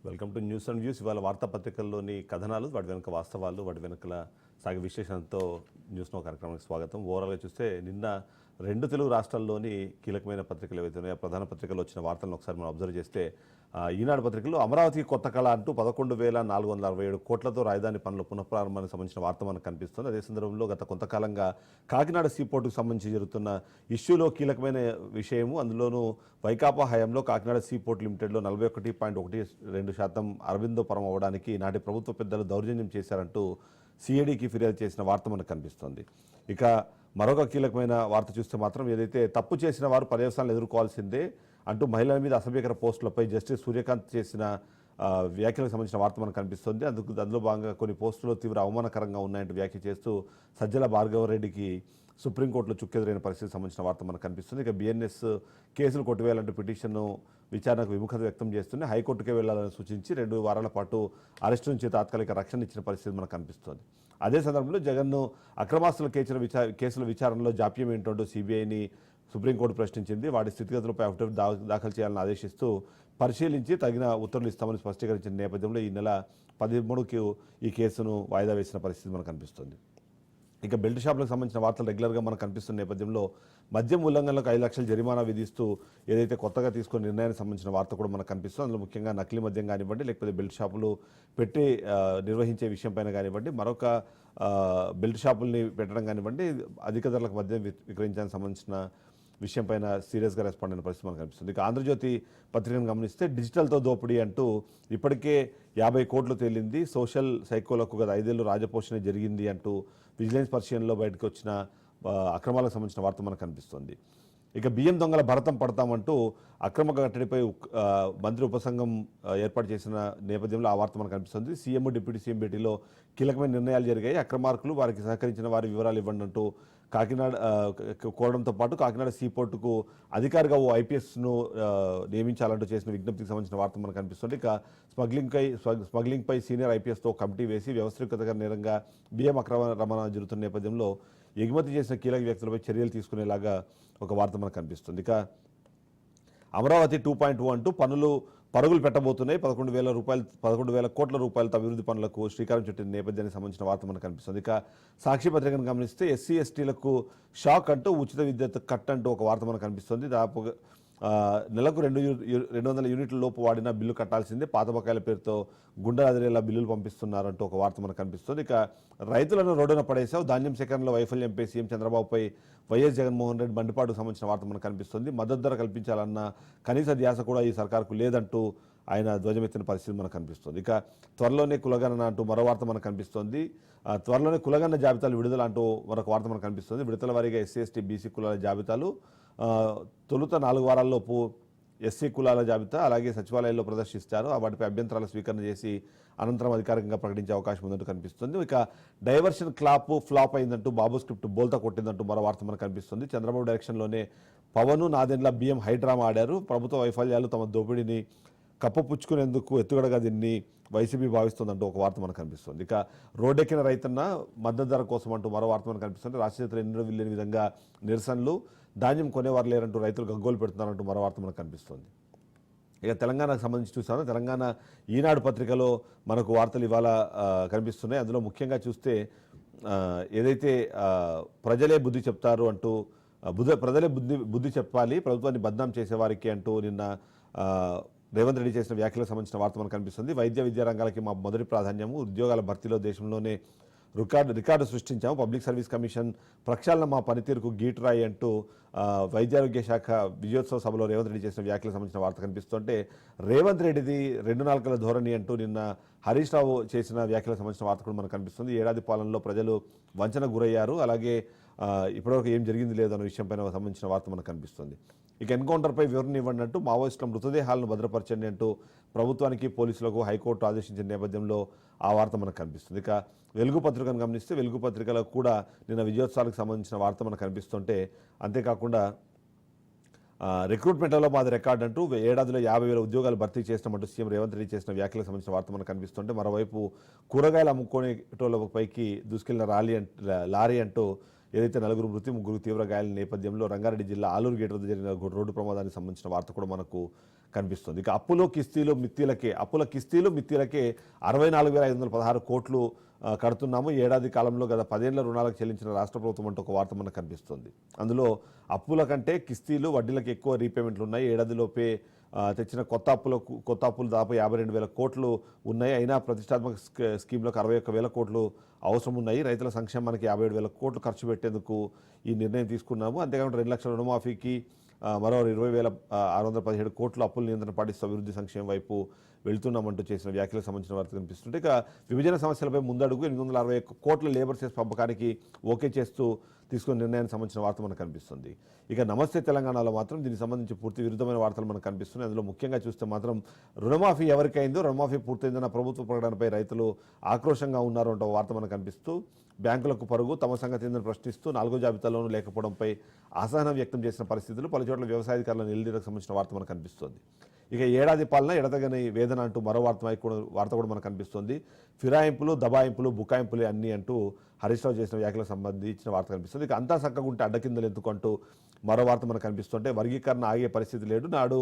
Welcome to news and views. ఇవాళ వార్తాపత్రికల్లోని కథనాలు, వాటి వెనుక వాస్తవాలు, వాటి వెనుకల సాగే విశ్లేషణతో న్యూస్నో కార్యక్రమానికి స్వాగతం. ఓవరాల్గా చూస్తే నిన్న రెండు తెలుగు రాష్ట్రాల్లోని కీలకమైన పత్రికలు ఏవైతే ఉన్నాయో ప్రధాన పత్రికల్లో వచ్చిన వార్తలను ఒకసారి మనం అబ్జర్వ్ చేస్తే ఈనాడు పత్రికలో అమరావతికి కొత్త కళ అంటూ 11,467 కోట్లతో రాజధాని పనుల పునఃప్రారంభానికి సంబంధించిన వార్త మనకు కనిపిస్తుంది. అదే సందర్భంలో గత కొంతకాలంగా కాకినాడ సీపోర్టుకు సంబంధించి జరుగుతున్న ఇష్యూలో కీలకమైన విషయము, అందులోనూ వైకాపా హయాంలో కాకినాడ సీపోర్ట్ లిమిటెడ్లో 41.12% అరవిందో పరం అవ్వడానికి నాటి ప్రభుత్వ పెద్దలు దౌర్జన్యం చేశారంటూ సిఐడికి ఫిర్యాదు చేసిన వార్త మనకు కనిపిస్తుంది. ఇక మరొక కీలకమైన వార్త చూస్తే మాత్రం ఏదైతే తప్పు చేసిన వారు పర్యవసానాలు ఎదుర్కోవాల్సిందే అంటూ మహిళల మీద అసభ్యకర పోస్టులపై జస్టిస్ సూర్యకాంత్ చేసిన వ్యాఖ్యలకు సంబంధించిన వార్త మనకు కనిపిస్తుంది. అందులో భాగంగా కొన్ని పోస్టులు తీవ్ర అవమానకరంగా ఉన్నాయంటూ వ్యాఖ్య చేస్తూ సజ్జల భార్గవరెడ్డికి సుప్రీంకోర్టులో చుక్కెదురైన పరిస్థితికి సంబంధించిన వార్త మనకు కనిపిస్తుంది. ఇక బిఎన్ఎస్ కేసులు కొట్టివేయాలంటూ పిటిషన్ను విచారణకు విముఖత వ్యక్తం చేస్తూనే హైకోర్టుకే వెళ్లాలని సూచించి 2 వారాల పాటు అరెస్టు నుంచి తాత్కాలిక రక్షణ ఇచ్చిన పరిస్థితి మనకు కనిపిస్తుంది. అదే సందర్భంలో జగన్ను అక్రమాస్తుల కేసుల విచారణలో జాప్యం ఏంటంటూ సిబిఐని సుప్రీంకోర్టు ప్రశ్నించింది. వాటి స్థితిగతులపై అఫిడవిట్ దాఖలు చేయాలని ఆదేశిస్తూ పరిశీలించి తగిన ఉత్తర్వులు ఇస్తామని స్పష్టీకరించిన నేపథ్యంలో ఈ నెల 13కి ఈ కేసును వాయిదా వేసిన పరిస్థితి మనకు కనిపిస్తుంది. ఇక బెల్ట్ షాపులకు సంబంధించిన వార్తలు రెగ్యులర్గా మనకు కనిపిస్తున్న నేపథ్యంలో మద్యం ఉల్లంఘనలకు 5 లక్షల జరిమానా విధిస్తూ ఏదైతే కొత్తగా తీసుకున్న నిర్ణయానికి సంబంధించిన వార్త కూడా మనకు కనిపిస్తుంది. అందులో ముఖ్యంగా నకిలీ మద్యం కానివ్వండి, లేకపోతే బెల్ట్ షాపులు పెట్టి నిర్వహించే విషయం పైన కానివ్వండి, మరొక బెల్ట్ షాపుల్ని పెట్టడం కానివ్వండి, అధిక ధరలకు మద్యం విక్రయించడానికి సంబంధించిన విషయం పైన సీరియస్గా రెస్పాండ్ అయిన పరిస్థితి మనకు కనిపిస్తుంది. ఇక ఆంధ్రజ్యోతి పత్రికను గమనిస్తే డిజిటల్తో దోపిడీ అంటూ ఇప్పటికే 50 కోట్లు తేలింది, సోషల్ సైకోలకు గత 5 ఏళ్ళు రాజపోషణ జరిగింది అంటూ విజిలెన్స్ పరిశీలనలో బయటకు వచ్చిన అక్రమాలకు సంబంధించిన వార్త మనకు కనిపిస్తుంది. ఇక బియ్యం దొంగల భరతం పడతామంటూ అక్రమ కట్టడిపై మంత్రి ఉపసంఘం ఏర్పాటు చేసిన నేపథ్యంలో ఆ వార్త మనకు కనిపిస్తుంది. సీఎం డిప్యూటీ సీఎం భేటీలో కీలకమైన నిర్ణయాలు జరిగాయి. అక్రమార్కులు వారికి సహకరించిన వారి వివరాలు ఇవ్వండి అంటూ కాకినాడ కోరడంతో పాటు కాకినాడ సీపోర్టుకు అధికారిగా ఓ ఐపీఎస్ను నియమించాలంటూ చేసిన విజ్ఞప్తికి సంబంధించిన వార్త మనకు కనిపిస్తుంది. ఇక స్మగ్లింగ్పై సీనియర్ ఐపీఎస్తో కమిటీ వేసి వ్యవస్థీకృత నేరంగా బియ్యం అక్రమ రవాణా జరుగుతున్న నేపథ్యంలో ఎగుమతి చేసిన కీలక వ్యక్తులపై చర్యలు తీసుకునేలాగా ఒక వార్త మనకు కనిపిస్తుంది. ఇక అమరావతి 2.0 అంటూ పరుగులు పెట్టబోతున్నాయి. 11,000 కోట్ల రూపాయలతో అభివృద్ధి పనులకు శ్రీకారం చుట్టిన నేపథ్యానికి సంబంధించిన వార్త మనకు కనిపిస్తుంది. ఇక సాక్షి పత్రికను గమనిస్తే ఎస్సీ ఎస్టీలకు షాక్ అంటూ ఉచిత విద్యుత్ కట్ అంటూ ఒక వార్త మనకు కనిపిస్తుంది. దాదాపు నెలకు 200 యూనిట్ల లోపు వాడిన బిల్లు కట్టాల్సిందే, పాత బకాయిల పేరుతో గుండెలదిరేలా బిల్లులు పంపిస్తున్నారంటూ ఒక వార్త మనకు కనిపిస్తుంది. ఇక రైతులను రోడ్డున పడేశావు, ధాన్యం సేకరణలో వైఫల్యంపై సీఎం చంద్రబాబుపై వైఎస్ జగన్మోహన్ రెడ్డి మండిపాటుకు సంబంధించిన వార్త మనకు కనిపిస్తుంది. మద్దతు ధర కల్పించాలన్న కనీస ధ్యాస కూడా ఈ సర్కారుకు లేదంటూ ఆయన ధ్వజమెత్తిన పరిస్థితి మనకు కనిపిస్తుంది. ఇక త్వరలోనే కులగణన అంటూ మరో వార్త మనకు కనిపిస్తుంది. త్వరలోనే కులగణన జాబితాలు విడుదల అంటూ మరొక వార్త మనకు కనిపిస్తుంది. విడతల వారీగా ఎస్సీ ఎస్టీ బీసీ కులాల జాబితాలు తొలుత 4 వారాల్లోపు ఎస్సీ కులాల జాబితా అలాగే సచివాలయాల్లో ప్రదర్శిస్తారు. వాటిపై అభ్యంతరాల స్వీకరణ చేసి అనంతరం అధికారికంగా ప్రకటించే అవకాశం ఉందంటూ కనిపిస్తుంది. ఇక డైవర్షన్ ఫ్లాప్ అయిందంటూ బాబు స్క్రిప్ట్ బోల్తా కొట్టిందంటూ మరో వార్త మనకు కనిపిస్తుంది. చంద్రబాబు డైరెక్షన్లోనే పవన్ నాదెండ్ల బియ్యం హైడ్రామా ఆడారు. ప్రభుత్వ వైఫల్యాలు తమ దోపిడీని కప్పపుచ్చుకునేందుకు ఎత్తుగడగా దీన్ని వైసీపీ భావిస్తుందంటూ ఒక వార్త మనకు కనిపిస్తుంది. ఇక రోడ్డెక్కిన రైతన్న మద్దతు ధర కోసం అంటూ మరో వార్త మనకు కనిపిస్తుంది. రాష్ట్ర చేతులు ఎన్నడూ వీలేని విధంగా నిరసనలు, ధాన్యం కొనేవారు లేరంటూ రైతులు గగ్గోలు పెడుతున్నారంటూ మరో వార్త మనకు కనిపిస్తుంది. ఇక తెలంగాణకు సంబంధించి చూస్తాను, తెలంగాణ ఈనాడు పత్రికలో మనకు వార్తలు ఇవాళ కనిపిస్తున్నాయి. అందులో ముఖ్యంగా చూస్తే ఏదైతే ప్రజలే బుద్ధి చెప్తారు అంటూ ప్రజలే బుద్ధి చెప్పాలి ప్రభుత్వాన్ని బద్నాం చేసేవారికి అంటూ నిన్న రేవంత్ రెడ్డి చేసిన వ్యాఖ్యలకు సంబంధించిన వార్త మనకు కనిపిస్తుంది. వైద్య విద్యా రంగాలకి మా మొదటి ప్రాధాన్యము, ఉద్యోగాల భర్తీలో దేశంలోనే రికార్డు సృష్టించాము, పబ్లిక్ సర్వీస్ కమిషన్ ప్రక్షాళన మా పనితీరుకు గీటురాయి అంటూ వైద్యారోగ్య శాఖ విజయోత్సవ సభలో రేవంత్ రెడ్డి చేసిన వ్యాఖ్యలకు సంబంధించిన వార్త కనిపిస్తుంటే రేవంత్ రెడ్డిది 2 నాలుకల ధోరణి అంటూ నిన్న హరీష్ రావు చేసిన వ్యాఖ్యలకు సంబంధించిన వార్త కూడా మనకు కనిపిస్తుంది. ఏడాది పాలనలో ప్రజలు వంచనకు గురయ్యారు, అలాగే ఇప్పటివరకు ఏం జరిగింది లేదన్న విషయంపైన సంబంధించిన వార్త మనకు కనిపిస్తుంది. ఇక ఎన్కౌంటర్పై వివరణ ఇవ్వండి అంటూ మావోయిస్టుల మృతదేహాలను భద్రపరచండి అంటూ ప్రభుత్వానికి పోలీసులకు హైకోర్టు ఆదేశించిన నేపథ్యంలో ఆ వార్త మనకు కనిపిస్తుంది. ఇక వెలుగు పత్రికను గమనిస్తే వెలుగు పత్రికలో కూడా నిన్న విజయోత్సవాలకు సంబంధించిన వార్త మనకు కనిపిస్తుంటే, అంతేకాకుండా రిక్రూట్మెంట్లో మాది రికార్డు అంటూ ఏడాదిలో 50,000 ఉద్యోగాలు భర్తీ చేస్తామంటూ సీఎం రేవంత్ రెడ్డి చేసిన వ్యాఖ్యలకు సంబంధించిన వార్త మనకు కనిపిస్తుంటే, మరోవైపు కూరగాయలు అమ్ముకునేటోళ్ళపైకి దూసుకెళ్లిన లారీ అంటూ ఏదైతే 4 మృతి 3 తీవ్ర గాయాల నేపథ్యంలో రంగారెడ్డి జిల్లా ఆలూరు గేట్ వద్ద జరిగిన రోడ్డు ప్రమాదానికి సంబంధించిన వార్త కూడా మనకు కనిపిస్తుంది. ఇక అప్పుల కిస్తీలు మిత్తీలకే 64,516 కోట్లు కడుతున్నాము. ఏడాది కాలంలో గత 10 ఏళ్ల రుణాలకు చెల్లించిన రాష్ట్ర ప్రభుత్వం అంటూ ఒక వార్త మనకు కనిపిస్తుంది. అందులో అప్పుల కంటే కిస్తీలు వడ్డీలకు ఎక్కువ రీపేమెంట్లు ఉన్నాయి. ఏడాదిలోపే తెచ్చిన కొత్త అప్పులు దాదాపు 52,000 కోట్లు ఉన్నాయి. అయినా ప్రతిష్టాత్మక స్కీమ్లకు 61,000 కోట్లు అవసరం ఉన్నాయి. రైతుల సంక్షేమానికి 57,000 కోట్లు ఖర్చు పెట్టేందుకు ఈ నిర్ణయం తీసుకున్నాము. అంతేకాకుండా 2 లక్షల రుణమాఫీకి మరో 20,617 కోట్ల అప్పుల నియంత్రణ పాటిస్తూ అభివృద్ధి సంక్షేమం వైపు వెళ్తున్నామంటూ చేసిన వ్యాఖ్యలకు సంబంధించిన వార్త కనిపిస్తుంటే, ఇక విభజన సమస్యలపై ముందడుగు 861 కోట్ల లేబర్ సెస్ పంపకానికి ఓకే చేస్తూ తీసుకున్న నిర్ణయానికి సంబంధించిన వార్త మనకు కనిపిస్తుంది. ఇక నమస్తే తెలంగాణలో మాత్రం దీనికి సంబంధించి పూర్తి విరుద్ధమైన వార్తలు మనకు కనిపిస్తున్నాయి. అందులో ముఖ్యంగా చూస్తే మాత్రం రుణమాఫీ ఎవరికైందో, రుణమాఫీ పూర్తయిందన్న ప్రభుత్వ ప్రకటనపై రైతులు ఆక్రోషంగా ఉన్నారు అంటూ వార్త మనకు కనిపిస్తూ, బ్యాంకులకు పరుగు తమ సంగతి ఏందని ప్రశ్నిస్తూ 4వ జాబితాలోనూ లేకపోవడంపై అసహనం వ్యక్తం చేసిన పరిస్థితులు, పలుచోట్ల వ్యవసాయాధికారుల నిలదీలకు సంబంధించిన వార్త మనకు కనిపిస్తుంది. ఇక ఏడాది పాలన ఎడతగని వేదన అంటూ మరో వార్త కూడా మనకు కనిపిస్తుంది. ఫిరాయింపులు, దబాయింపులు, బుకాయింపులు అన్నీ అంటూ హరీష్ రావు చేసిన వ్యాఖ్యలకు సంబంధించిన వార్త కనిపిస్తుంది. ఇక అంతా చక్కగుంటే అడ్డకిందలు ఎందుకంటూ మరో వార్త మనకు కనిపిస్తుంటే, వర్గీకరణ ఆగే పరిస్థితి లేదు, నాడు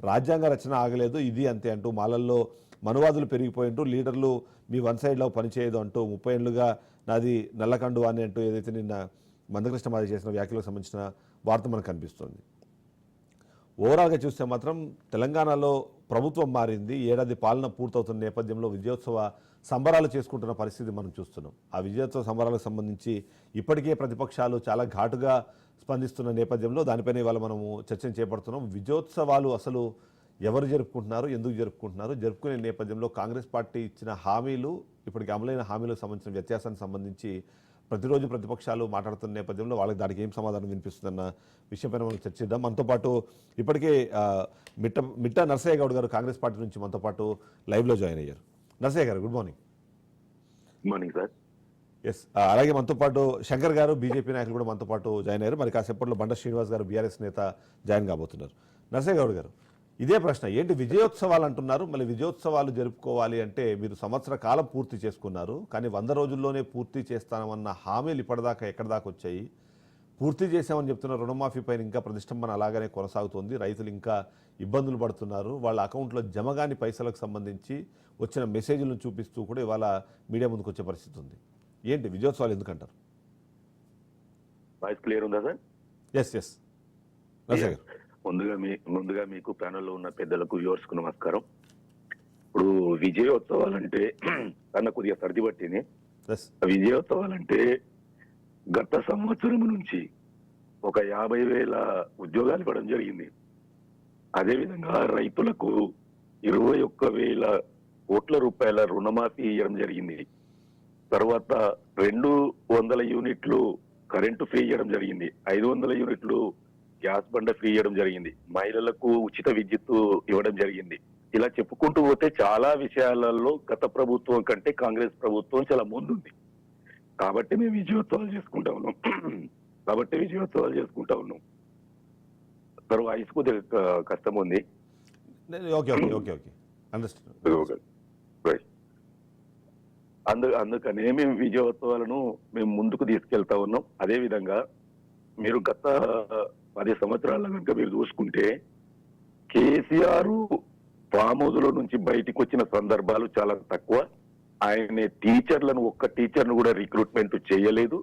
రాజ్యాంగ రచన ఆగలేదు, ఇది అంతే అంటూ మాలల్లో మనువాదులు పెరిగిపోయింటూ లీడర్లు మీ వన్ సైడ్లో పనిచేయదు అంటూ 30 ఏళ్లుగా నాది నల్లకండు అని అంటూ ఏదైతే నిన్న మందకృష్ణ మాది చేసిన వ్యాఖ్యలకు సంబంధించిన వార్త మనకు కనిపిస్తుంది. ఓవరాల్గా చూస్తే మాత్రం తెలంగాణలో ప్రభుత్వం మారింది. ఏడాది పాలన పూర్తవుతున్న నేపథ్యంలో విజయోత్సవ సంబరాలు చేసుకుంటున్న పరిస్థితి మనం చూస్తున్నాం. ఆ విజయోత్సవ సంబరాలకు సంబంధించి ఇప్పటికే ప్రతిపక్షాలు చాలా ఘాటుగా స్పందిస్తున్న నేపథ్యంలో దానిపైన ఇవాళ మనము చర్చను చేపడుతున్నాం. విజయోత్సవాలు అసలు ఎవరు జరుపుకుంటున్నారు, ఎందుకు జరుపుకుంటున్నారు, జరుపుకునే నేపథ్యంలో కాంగ్రెస్ పార్టీ ఇచ్చిన హామీలు, ఇప్పటికి అమలైన హామీలకు సంబంధించిన వ్యత్యాసానికి సంబంధించి ప్రతిరోజు ప్రతిపక్షాలు మాట్లాడుతున్న నేపథ్యంలో వాళ్ళకి దానికి ఏం సమాధానం వినిపిస్తుందన్న విషయంపైన మనం చర్చిద్దాం. మనతో పాటు ఇప్పటికే మిట్ట నరసయ్య గౌడ్ గారు కాంగ్రెస్ పార్టీ నుంచి మనతో పాటు లైవ్లో జాయిన్ అయ్యారు. Narasayya garu, good morning. Good morning sir. Yes, అలాగే మనతో పాటు శంకర్ గారు బీజేపీ నాయకులు కూడా మనతో పాటు జాయిన్ అయ్యారు. మరి కాసేపట్లో బండ శ్రీనివాస్ గారు బీఆర్ఎస్ నేత జాయిన్ కాబోతున్నారు. నరసయ్య గౌడ్ గారు, ఇదే ప్రశ్న, ఏంటి విజయోత్సవాలు అంటున్నారు, మళ్ళీ విజయోత్సవాలు జరుపుకోవాలి అంటే మీరు సంవత్సర కాలం పూర్తి చేసుకున్నారు, కానీ 100 రోజుల్లోనే పూర్తి చేస్తామన్న హామీలు ఇప్పటిదాకా ఎక్కడి దాకా వచ్చాయి? పూర్తి చేశామని చెప్తున్న రుణమాఫీ పైన ఇంకా ప్రతిష్టంభన అలాగనే కొనసాగుతోంది. రైతులు ఇంకా ఇబ్బందులు పడుతున్నారు. వాళ్ళ అకౌంట్లో జమగాని పైసలకు సంబంధించి వచ్చిన మెసేజ్లను చూపిస్తూ కూడా ఇవాళ మీడియా ముందుకు వచ్చే పరిస్థితి ఉంది. ఏంటి విజయోత్సవాలు ఎందుకంటారు? వాయిస్ క్లియర్ ఉందా సార్? ఎస్ నరసయ్య గారు. ముందుగా మీకు ప్యానెల్లో ఉన్న పెద్దలకు వ్యూవర్స్కు నమస్కారం. ఇప్పుడు విజయోత్సవాలంటే అన్న కొద్దిగా సర్ది పట్టింది. విజయోత్సవాలంటే గత సంవత్సరం నుంచి ఒక 50,000 ఉద్యోగాలు ఇవ్వడం జరిగింది. అదేవిధంగా రైతులకు 21,000 కోట్ల రూపాయల రుణమాఫీ ఇవ్వడం జరిగింది. తర్వాత 200 యూనిట్లు కరెంటు ఫ్రీ ఇవ్వడం జరిగింది. 500 యూనిట్లు గ్యాస్ బండ ఫ్రీ ఇవ్వడం జరిగింది. మహిళలకు ఉచిత విద్యుత్తు ఇవ్వడం జరిగింది. ఇలా చెప్పుకుంటూ పోతే చాలా విషయాలలో గత ప్రభుత్వం కంటే కాంగ్రెస్ ప్రభుత్వం చాలా ముందుంది. కాబట్టి మేము విజయోత్సవాలు చేసుకుంటా ఉన్నాం. సార్ వాయిస్ కొద్దిగా కష్టం ఉంది. అందుకనే మేము విజయోత్సవాలను ముందుకు తీసుకెళ్తా ఉన్నాం. అదే విధంగా మీరు గత 10 సంవత్సరాల కనుక మీరు చూసుకుంటే కేసీఆర్ ఫామ్ హౌస్ లో నుంచి బయటికి వచ్చిన సందర్భాలు చాలా తక్కువ. ఆయన ఒక్క టీచర్ను కూడా రిక్రూట్మెంట్ చేయలేదు.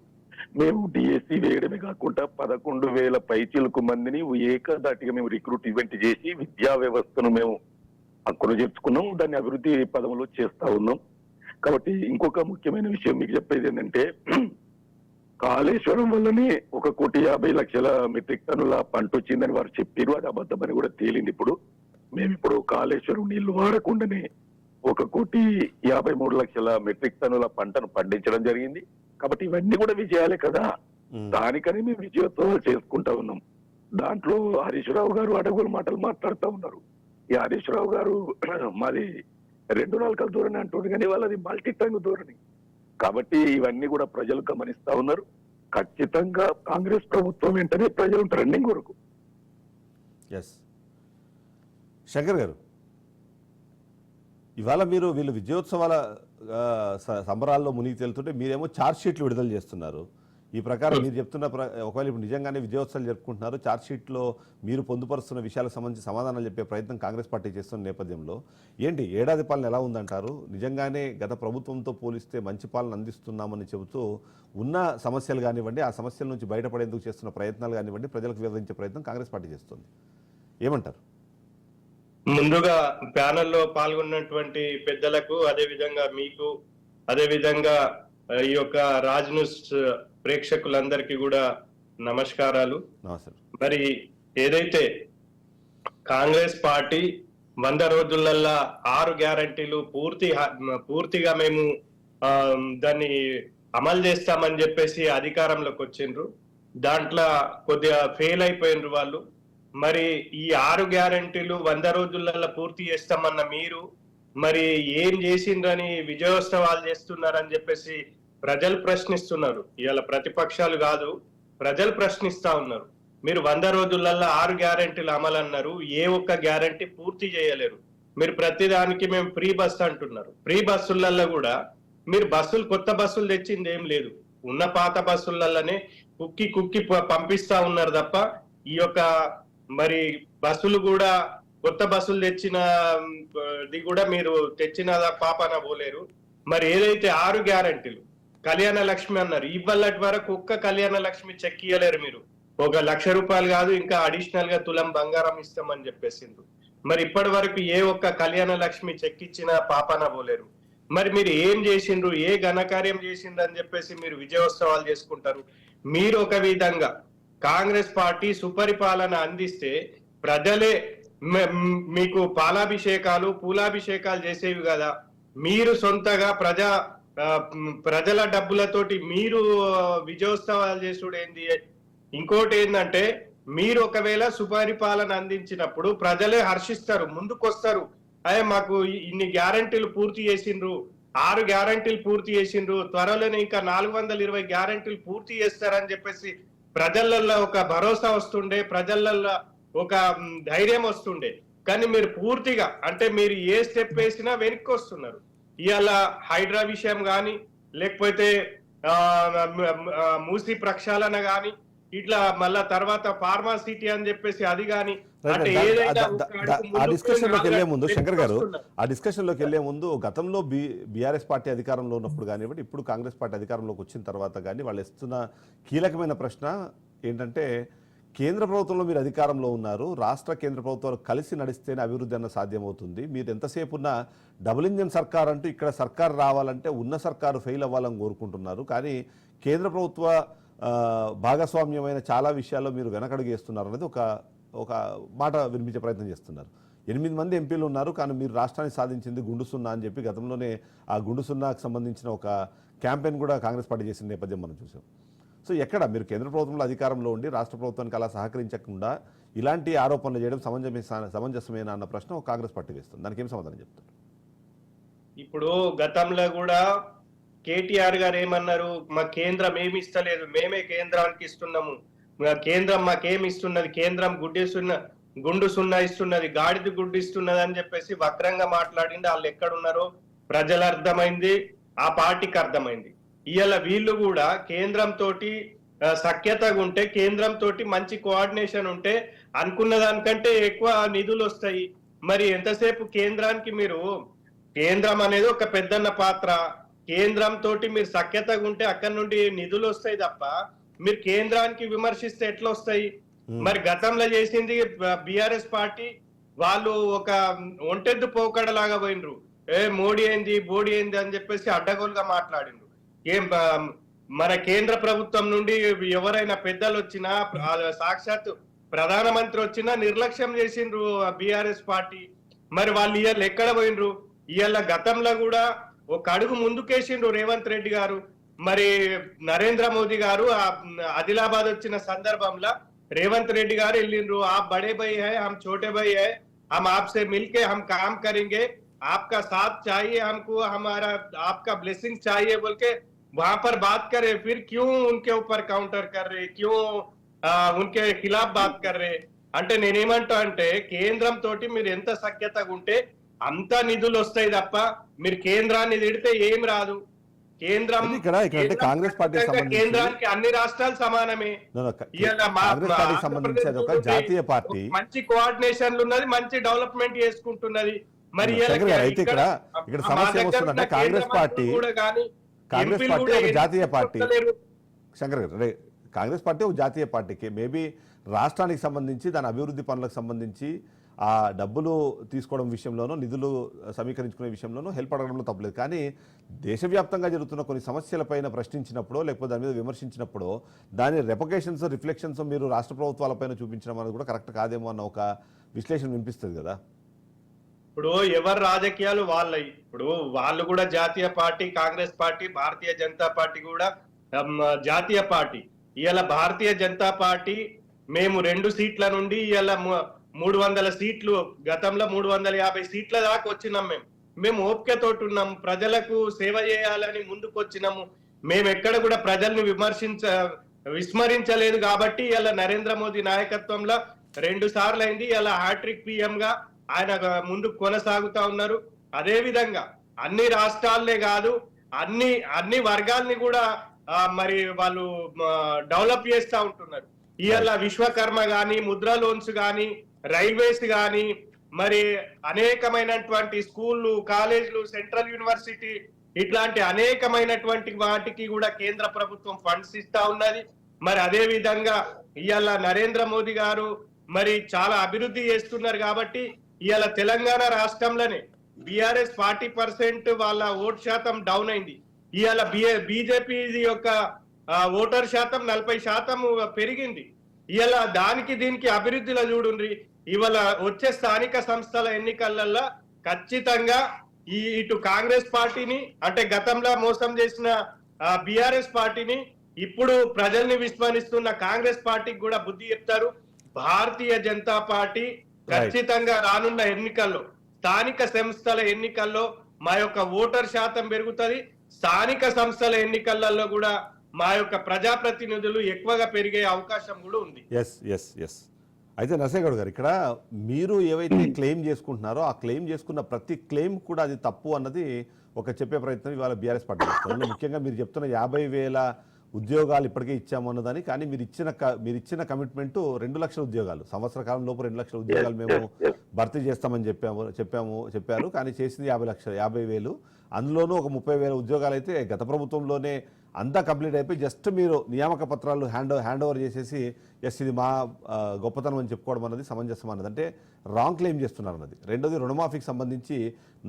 మేము డిఎస్సి వేయడమే కాకుండా 11,000 పైచీలకు మందిని ఏకదాటిగా మేము రిక్రూట్మెంట్ చేసి విద్యా వ్యవస్థను మేము అక్కున చేర్చుకున్నాం. దాన్ని అభివృద్ధి పదంలో చేస్తా ఉన్నాం. కాబట్టి ఇంకొక ముఖ్యమైన విషయం మీకు చెప్పేది ఏంటంటే, కాళేశ్వరం వల్లనే 1,50,00,000 మెట్రిక్ టన్నుల పంట వచ్చిందని వారు చెప్పారు. అది అబద్ధమని కూడా తేలింది. ఇప్పుడు కాళేశ్వరం నీళ్లు వాడకుండానే 1,53,00,000 మెట్రిక్ టన్నుల పంటను పండించడం జరిగింది. కాబట్టి ఇవన్నీ కూడా విజయాలే కదా. దానికని మేము విజయోత్సవాలు చేసుకుంటా ఉన్నాం. దాంట్లో హరీష్ రావు గారు అడగుల మాటలు మాట్లాడుతూ ఉన్నారు. ఈ హరీష్ రావు గారు మాది 2 నాలుకల ధోరణి అంటుంది, కానీ వాళ్ళది మల్టీ టంగ్ ధోరణి. కాబట్టి ఇవన్నీ కూడా ప్రజలు గమనిస్తా ఉన్నారు. ఖచ్చితంగా కాంగ్రెస్ ప్రభుత్వం వెంటనే ప్రజలు ట్రెండింగ్ వరకు. శంకర్ గారు, ఇవాళ వీళ్ళు విజయోత్సవాల సంబరాల్లో మునిగి తేలుతుంటే మీరేమో ఛార్జ్ షీట్లు విడుదల చేస్తున్నారు. ఈ ప్రకారం మీరు చెప్తున్న ఒకవేళ ఇప్పుడు నిజంగానే విజయోత్సవాలు జరుపుకుంటున్నారు, ఛార్జ్షీట్లో మీరు పొందుపరుస్తున్న విషయాలకు సంబంధించి సమాధానాలు చెప్పే ప్రయత్నం కాంగ్రెస్ పార్టీ చేస్తున్న నేపథ్యంలో ఏంటి ఏడాది పాలన ఎలా ఉందంటారు? నిజంగానే గత ప్రభుత్వంతో పోలిస్తే మంచి పాలన అందిస్తున్నామని చెబుతూ ఉన్న సమస్యలు కానివ్వండి, ఆ సమస్యల నుంచి బయటపడేందుకు చేస్తున్న ప్రయత్నాలు కానివ్వండి, ప్రజలకు వివరించే ప్రయత్నం కాంగ్రెస్ పార్టీ చేస్తుంది, ఏమంటారు? ముందుగా ప్యానెల్లో పాల్గొన్నటువంటి పెద్దలకు, అదే విధంగా మీకు, అదే విధంగా ఈ యొక్క రాజ్ న్యూస్ ప్రేక్షకులందరికీ కూడా నమస్కారాలు. మరి ఏదైతే కాంగ్రెస్ పార్టీ 100 రోజులల్లా 6 గ్యారంటీలు పూర్తిగా మేము దాన్ని అమలు చేస్తామని చెప్పేసి అధికారంలోకి వచ్చిండ్రు. దాంట్లో కొద్దిగా ఫెయిల్ అయిపోయినరు వాళ్ళు. మరి ఈ 6 గ్యారంటీలు 100 రోజులలో పూర్తి చేస్తామన్న మీరు మరి ఏం చేసిండ్రని విజయోత్సవాలు చేస్తున్నారని చెప్పేసి ప్రజలు ప్రశ్నిస్తున్నారు. ఇవాళ ప్రతిపక్షాలు కాదు, ప్రజలు ప్రశ్నిస్తా ఉన్నారు. మీరు 100 రోజులలో 6 గ్యారంటీలు అమలు అన్నారు, ఏ ఒక్క గ్యారంటీ పూర్తి చేయలేరు. మీరు ప్రతిదానికి మేము ఫ్రీ బస్ అంటున్నారు. ఫ్రీ బస్సులలో కూడా మీరు కొత్త బస్సులు తెచ్చింది ఏం లేదు. ఉన్న పాత బస్సులలోనే కుక్కి పంపిస్తా ఉన్నారు తప్ప ఈ యొక్క మరి బస్సులు కూడా కొత్త బస్సులు తెచ్చినది కూడా మీరు తెచ్చిన పాపన పోలేరు. మరి ఏదైతే 6 గ్యారంటీలు కళ్యాణ లక్ష్మి అన్నారు, ఇవాళటి వరకు ఒక్క కళ్యాణ లక్ష్మి చెక్ ఇయ్యలేరు. మీరు ఒక 1,00,000 రూపాయలు కాదు, ఇంకా అడిషనల్ గా తులం బంగారం ఇస్తామని చెప్పేసిండ్రు. మరి ఇప్పటి వరకు ఏ ఒక్క కళ్యాణ లక్ష్మి చెక్ ఇచ్చిన పాపన పోలేరు. మరి మీరు ఏం చేసిండ్రు, ఏ ఘనకార్యం చేసిండ్రు అని చెప్పేసి మీరు విజయోత్సవాలు చేసుకుంటారు. మీరు ఒక విధంగా కాంగ్రెస్ పార్టీ సుపరిపాలన అందిస్తే ప్రజలే మీకు పాలాభిషేకాలు పూలాభిషేకాలు చేసేవి కదా. మీరు సొంతగా ప్రజల డబ్బులతోటి మీరు విజయోత్సవాలు చేసుడు ఏంది? ఇంకోటి ఏంటంటే మీరు ఒకవేళ సుపరిపాలన అందించినప్పుడు ప్రజలే హర్షిస్తారు, ముందుకొస్తారు. అయ్యే మాకు ఇన్ని గ్యారంటీలు పూర్తి చేసిండ్రు, 6 గ్యారంటీలు పూర్తి చేసిండ్రు, త్వరలోనే ఇంకా 420 గ్యారంటీలు పూర్తి చేస్తారని చెప్పేసి ప్రజలల్లో ఒక భరోసా వస్తుండే, ప్రజలల్లో ఒక ధైర్యం వస్తుండే. కానీ మీరు పూర్తిగా అంటే మీరు ఏ స్టెప్ వేసినా వెనక్కి వస్తున్నారు. ఇవాళ హైడ్రా విషయం కానీ, లేకపోతే మూసి ప్రక్షాళన కానీ, ఇట్లా మళ్ళా తర్వాత ఫార్మా సిటీ అని చెప్పేసి అది కానీ, అంటే ఆ డిస్కషన్ లోకి వెళ్లే ముందు శంకర్ గారు, ఆ డిస్కషన్ లోకి వెళ్లే ముందు గతంలో బీఆర్ఎస్ పార్టీ అధికారంలో ఉన్నప్పుడు కానివ్వండి, ఇప్పుడు కాంగ్రెస్ పార్టీ అధికారంలోకి వచ్చిన తర్వాత కానీ వాళ్ళు ఇస్తున్న కీలకమైన ప్రశ్న ఏంటంటే, కేంద్ర ప్రభుత్వంలో మీరు అధికారంలో ఉన్నారు, రాష్ట్ర కేంద్ర ప్రభుత్వాలు కలిసి నడిస్తేనే అభివృద్ధి అన్న సాధ్యమవుతుంది. మీరు ఎంతసేపు ఉన్న డబుల్ ఇంజన్ సర్కార్ అంటూ ఇక్కడ సర్కార్ రావాలంటే ఉన్న సర్కారు ఫెయిల్ అవ్వాలని కోరుకుంటున్నారు. కానీ కేంద్ర ప్రభుత్వ భాగస్వామ్యమైన చాలా విషయాల్లో మీరు వెనకడుగు వేస్తున్నారు అనేది ఒక మాట వినిపించే ప్రయత్నం చేస్తున్నారు. 8 మంది ఎంపీలు ఉన్నారు, కానీ మీరు రాష్ట్రాన్ని సాధించింది గుండు సున్నా అని చెప్పి గతంలోనే ఆ గుండు సున్నాకు సంబంధించిన ఒక క్యాంపెయిన్ కూడా కాంగ్రెస్ పార్టీ చేసిన నేపథ్యం మనం చూసాం. సో ఎక్కడ మీరు కేంద్ర ప్రభుత్వంలో అధికారంలో ఉండి రాష్ట్ర ప్రభుత్వానికి అలా సహకరించకుండా ఇలాంటి ఆరోపణలు చేయడం సమంజసమేనా అన్న ప్రశ్న కాంగ్రెస్ పార్టీ వేస్తుంది. దానికి ఏం సమాధానం చెప్తారు? ఇప్పుడు గతంలో కూడా కేటీఆర్ గారు ఏమన్నారు, మా కేంద్రం ఏమి ఇస్తలేదు, మేమే కేంద్రానికి ఇస్తున్నాము, కేంద్రం మాకేమి ఇస్తున్నది, కేంద్రం గుండు సున్నా ఇస్తున్నది, గాడిద గుడ్డు ఇస్తున్నది అని చెప్పేసి వక్రంగా మాట్లాడింది. వాళ్ళు ఎక్కడున్నారో ప్రజలు అర్థమైంది, ఆ పార్టీకి అర్థమైంది. ఇవాళ వీళ్ళు కూడా కేంద్రంతో సఖ్యతగా ఉంటే, కేంద్రంతో మంచి కోఆర్డినేషన్ ఉంటే అనుకున్న దానికంటే ఎక్కువ నిధులు వస్తాయి. మరి ఎంతసేపు కేంద్రానికి మీరు, కేంద్రం అనేది ఒక పెద్దన్న పాత్ర, కేంద్రంతో మీరు సఖ్యతగా ఉంటే అక్కడి నుండి నిధులు వస్తాయి తప్ప మీరు కేంద్రానికి విమర్శిస్తే ఎట్లా వస్తాయి? మరి గతంలో చేసింది బిఆర్ఎస్ పార్టీ, వాళ్ళు ఒక ఒంటెద్దు పోకడలాగా పోయినరు. మోడీ ఏంది బోడీ ఏంది అని చెప్పేసి అడ్డగోలుగా మాట్లాడిండ్రు. మన కేంద్ర ప్రభుత్వం నుండి ఎవరైనా పెద్దలు వచ్చినా, సాక్షాత్ ప్రధానమంత్రి వచ్చినా నిర్లక్ష్యం చేసిండ్రు బిఆర్ఎస్ పార్టీ. మరి వాళ్ళు ఇవాళ ఎక్కడ పోయినరు? ఇవాళ గతంలో కూడా ఒక అడుగు ముందుకేసిండ్రు రేవంత్ రెడ్డి గారు. మరి నరేంద్ర మోదీ గారు ఆదిలాబాద్ వచ్చిన సందర్భంలో రేవంత్ రెడ్డి గారు వెళ్ళిండ్రు. ఆ బడే భాయ్ హై, హమ్ छोटे भाई है, हम आपसे मिलके हम काम करेंगे, आपका साथ चाहिए हमको, हमारा आपका ब्लेसिंग चाहिए बोल के वहां पर बात करे. फिर क्यों उनके ऊपर काउंटर कर रहे, क्यों उनके खिलाफ बात कर रहे? అంటే నేనేమంటా అంటే, కేంద్రం తోటి మీరు ఎంత సఖ్యతగా ఉంటే అంత నిధులు వస్తాయి తప్ప మీరు కేంద్రాన్ని తిడితే ఏం రాదు. కేంద్రం ఇక్కడ అంటే కాంగ్రెస్ పార్టీకి ఖచ్చితంగా సంబంధించి కేంద్రానికి అన్ని రాష్ట్రాలు సమానమే. ఇవాళ కాంగ్రెస్ పార్టీకి సంబంధించి అది ఒక జాతీయ పార్టీ. మంచి కోఆర్డినేషన్ ఉన్నది, మంచి డెవలప్మెంట్ చేసుకుంటున్నది. మరి శంకర్ గారు, అయితే ఇక్కడ సమస్య ఏమొస్తుందంటే కాంగ్రెస్ పార్టీ ఒక జాతీయ పార్టీ. శంకర్ గారు, కాంగ్రెస్ పార్టీ ఒక జాతీయ పార్టీకి మేబీ రాష్ట్రానికి సంబంధించి దాని అభివృద్ధి పనులకు సంబంధించి ఆ డబ్బులు తీసుకోవడం విషయంలోనూ నిధులు సమీకరించుకునే విషయంలోనూ హెల్ప్ అడగడంలో తప్పలేదు. కానీ దేశవ్యాప్తంగా జరుగుతున్న కొన్ని సమస్యలపైన ప్రశ్నించినప్పుడు లేకపోతే దాని మీద విమర్శించినప్పుడు దాని రెప్లికేషన్స్ రిఫ్లెక్షన్స్ మీరు రాష్ట్ర ప్రభుత్వాలపైన చూపించడం అనేది కూడా కరెక్ట్ కాదేమో అన్న ఒక విశ్లేషణ వినిపిస్తుంది కదా. ఇప్పుడు ఎవరి రాజకీయాలు వాళ్ళవి. ఇప్పుడు వాళ్ళు కూడా జాతీయ party, Congress party, Bharatiya Janata party కూడా జాతీయ పార్టీ. ఇవాళ భారతీయ జనతా పార్టీ మేము 2 సీట్ల నుండి ఇవాళ 300 సీట్లు, గతంలో 350 సీట్ల దాకా వచ్చినాం. మేము ఓపికతోటి ఉన్నాం, ప్రజలకు సేవ చేయాలని ముందుకు వచ్చినాము. మేము ఎక్కడ కూడా ప్రజల్ని విస్మరించలేదు. కాబట్టి ఇలా నరేంద్ర మోదీ నాయకత్వంలో 2 సార్లు అయింది. ఇలా హ్యాట్రిక్ పిఎం గా ఆయన ముందుకు కొనసాగుతా ఉన్నారు. అదే విధంగా అన్ని రాష్ట్రాలనే కాదు, అన్ని వర్గాల్ని కూడా మరి వాళ్ళు డెవలప్ చేస్తా ఉంటున్నారు. ఇవాళ విశ్వకర్మ గాని, ముద్రా లోన్స్ గాని, రైల్వేస్ గాని, మరి అనేకమైనటువంటి స్కూళ్ళు, కాలేజీలు, సెంట్రల్ యూనివర్సిటీ, ఇట్లాంటి అనేకమైనటువంటి వాటికి కూడా కేంద్ర ప్రభుత్వం ఫండ్స్ ఇస్తా ఉన్నది. మరి అదే విధంగా ఇవాళ నరేంద్ర మోదీ గారు మరి చాలా అభివృద్ధి చేస్తున్నారు. కాబట్టి ఇవాళ తెలంగాణ రాష్ట్రంలోనే బీఆర్ఎస్ 40% వాళ్ళ ఓటు శాతం డౌన్ అయింది. ఇవాళ బీజేపీ యొక్క ఓటర్ శాతం 40% పెరిగింది. ఇవాళ దానికి దీనికి అభివృద్ధిలో చూడండి. ఇవాళ వచ్చే స్థానిక సంస్థల ఎన్నికలలో ఖచ్చితంగా ఇటు కాంగ్రెస్ పార్టీని, అంటే గతంలో మోసం చేసిన బీఆర్ఎస్ పార్టీని, ఇప్పుడు ప్రజల్ని విస్మరిస్తున్న కాంగ్రెస్ పార్టీకి కూడా బుద్ధి చెప్తారు. భారతీయ జనతా పార్టీ ఖచ్చితంగా రానున్న ఎన్నికల్లో, స్థానిక సంస్థల ఎన్నికల్లో మా యొక్క ఓటర్ శాతం పెరుగుతుంది. స్థానిక సంస్థల ఎన్నికలలో కూడా మా యొక్క ప్రజాప్రతినిధులు ఎక్కువగా పెరిగే అవకాశం కూడా ఉంది. ఎస్ అయితే నరసింహగౌడ్ గారు, ఇక్కడ మీరు ఏవైతే క్లెయిమ్ చేసుకుంటున్నారో ఆ క్లెయిమ్ చేసుకున్న ప్రతి క్లెయిమ్ కూడా అది తప్పు అన్నది ఒక చెప్పే ప్రయత్నం ఇవాళ బీఆర్ఎస్ పార్టీ చేస్తుంది. ముఖ్యంగా మీరు చెప్తున్న 50,000 ఉద్యోగాలు ఇప్పటికే ఇచ్చాము అన్నదాన్ని, కానీ మీరు ఇచ్చిన కమిట్మెంట్ 2 లక్షల ఉద్యోగాలు, సంవత్సర కాలం లోపు 2 లక్షల ఉద్యోగాలు మేము భర్తీ చేస్తామని చెప్పారు. కానీ చేసింది 50,000. అందులోనూ ఒక 30,000 ఉద్యోగాలు అయితే గత ప్రభుత్వంలోనే అంతా కంప్లీట్ అయిపోయి జస్ట్ మీరు నియామక పత్రాలు హ్యాండ్ ఓవర్ చేసేసి ఇది మా గొప్పతనం అని చెప్పుకోవడం అన్నది సమంజసం అన్నది, అంటే రాంగ్ క్లెయిమ్ చేస్తున్నారు అన్నది. రెండోది, రుణమాఫీకి సంబంధించి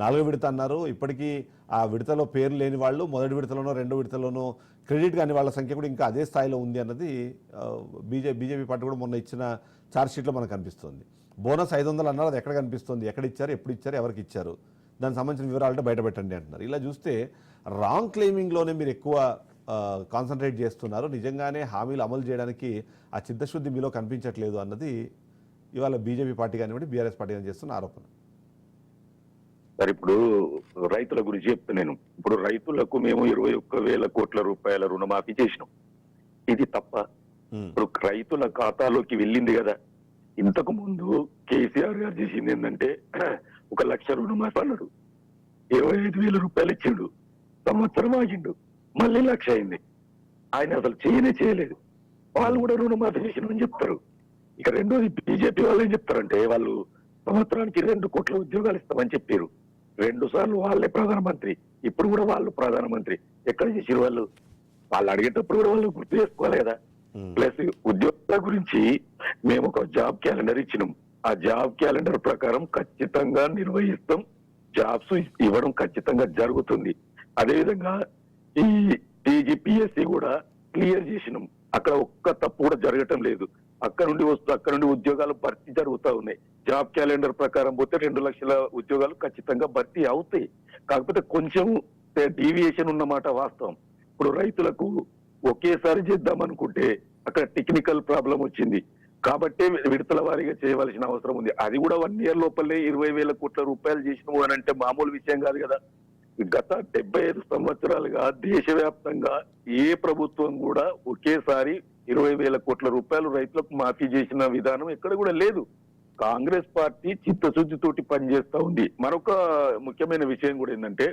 4వ విడత అన్నారు. ఇప్పటికీ ఆ విడతలో పేరు లేని వాళ్ళు మొదటి విడతలోనో 2వ విడతలోనో క్రెడిట్ కాని వాళ్ళ సంఖ్య కూడా ఇంకా అదే స్థాయిలో ఉంది అన్నది బీజేపీ పార్టీ కూడా మొన్న ఇచ్చిన ఛార్జ్షీట్లో మనకు కనిపిస్తుంది. బోనస్ 500 అన్నారు, అది ఎక్కడ కనిపిస్తుంది, ఎక్కడ ఇచ్చారు, ఎప్పుడు ఇచ్చారు, ఎవరికి ఇచ్చారు, దానికి సంబంధించిన వివరాలు బయట పెట్టండి అంటున్నారు. ఇలా చూస్తే రాంగ్ క్లెయిమింగ్లోనే మీరు ఎక్కువ కాన్సన్ట్రేట్ చేస్తున్నారు. నిజంగానే హామీలు అమలు చేయడానికి ఆ చిత్తశుద్ధి మీలో కనిపించట్లేదు అన్నది ఇవాళ బీజేపీ పార్టీ కానివ్వండి, బీఆర్ఎస్ పార్టీ కానీ చేస్తున్న ఆరోపణ. సార్, ఇప్పుడు రైతుల గురించి చెప్తున్నాను. ఇప్పుడు రైతులకు మేము 21,000 కోట్ల రూపాయల రుణమాఫీ చేసినాం. ఇది తప్ప? ఇప్పుడు రైతుల ఖాతాలోకి వెళ్ళింది కదా. ఇంతకు ముందు కేసీఆర్ గారు చేసింది ఏంటంటే 1 లక్ష రుణమాఫీ అన్నాడు, 25,000 రూపాయలు ఇచ్చిండు, సంవత్సరం ఆగిండు, మళ్ళీ 1 లక్ష అయింది. ఆయన అసలు చేయలేదు. వాళ్ళు కూడా రుణమాఫీ చేసినామని చెప్తారు. ఇక రెండోది, బీజేపీ వాళ్ళు ఏం చెప్తారంటే వాళ్ళు సంవత్సరానికి 2 కోట్ల ఉద్యోగాలు ఇస్తామని చెప్పారు. 2 సార్లు వాళ్ళే ప్రధానమంత్రి, ఇప్పుడు కూడా వాళ్ళు ప్రధానమంత్రి. ఎక్కడ చేసారు వాళ్ళు అడిగేటప్పుడు కూడా వాళ్ళు గుర్తు చేసుకోవాలి కదా. ప్లస్ ఉద్యోగాల గురించి మేము ఒక జాబ్ క్యాలెండర్ ఇచ్చినాం. ఆ జాబ్ క్యాలెండర్ ప్రకారం ఖచ్చితంగా నిర్వహిస్తాం, జాబ్స్ ఇవ్వడం ఖచ్చితంగా జరుగుతుంది. అదేవిధంగా ఈ టీజీపీఎస్సీ కూడా క్లియర్ చేసినాం. అక్కడ ఒక్క తప్పు కూడా జరగటం లేదు. అక్కడ నుండి ఉద్యోగాలు భర్తీ జరుగుతూ ఉన్నాయి. జాబ్ క్యాలెండర్ ప్రకారం పోతే 2 లక్షల ఉద్యోగాలు ఖచ్చితంగా భర్తీ అవుతాయి. కాకపోతే కొంచెం డీవియేషన్ ఉన్నమాట వాస్తవం. ఇప్పుడు రైతులకు ఒకేసారి చేద్దాం అనుకుంటే అక్కడ టెక్నికల్ ప్రాబ్లం వచ్చింది కాబట్టి విడతల వారీగా చేయవలసిన అవసరం ఉంది. అది కూడా 1 ఇయర్ లోపలే 20,000 కోట్ల రూపాయలు చేసినాము అని అంటే మామూలు విషయం కాదు కదా. గత 75 సంవత్సరాలుగా దేశవ్యాప్తంగా ఏ ప్రభుత్వం కూడా ఒకేసారి 20,000 కోట్ల రూపాయలు రైతులకు మాఫీ చేసిన విధానం ఎక్కడ కూడా లేదు. కాంగ్రెస్ పార్టీ చిత్తశుద్ధితోటి పనిచేస్తా ఉంది. మరొక ముఖ్యమైన విషయం కూడా ఏంటంటే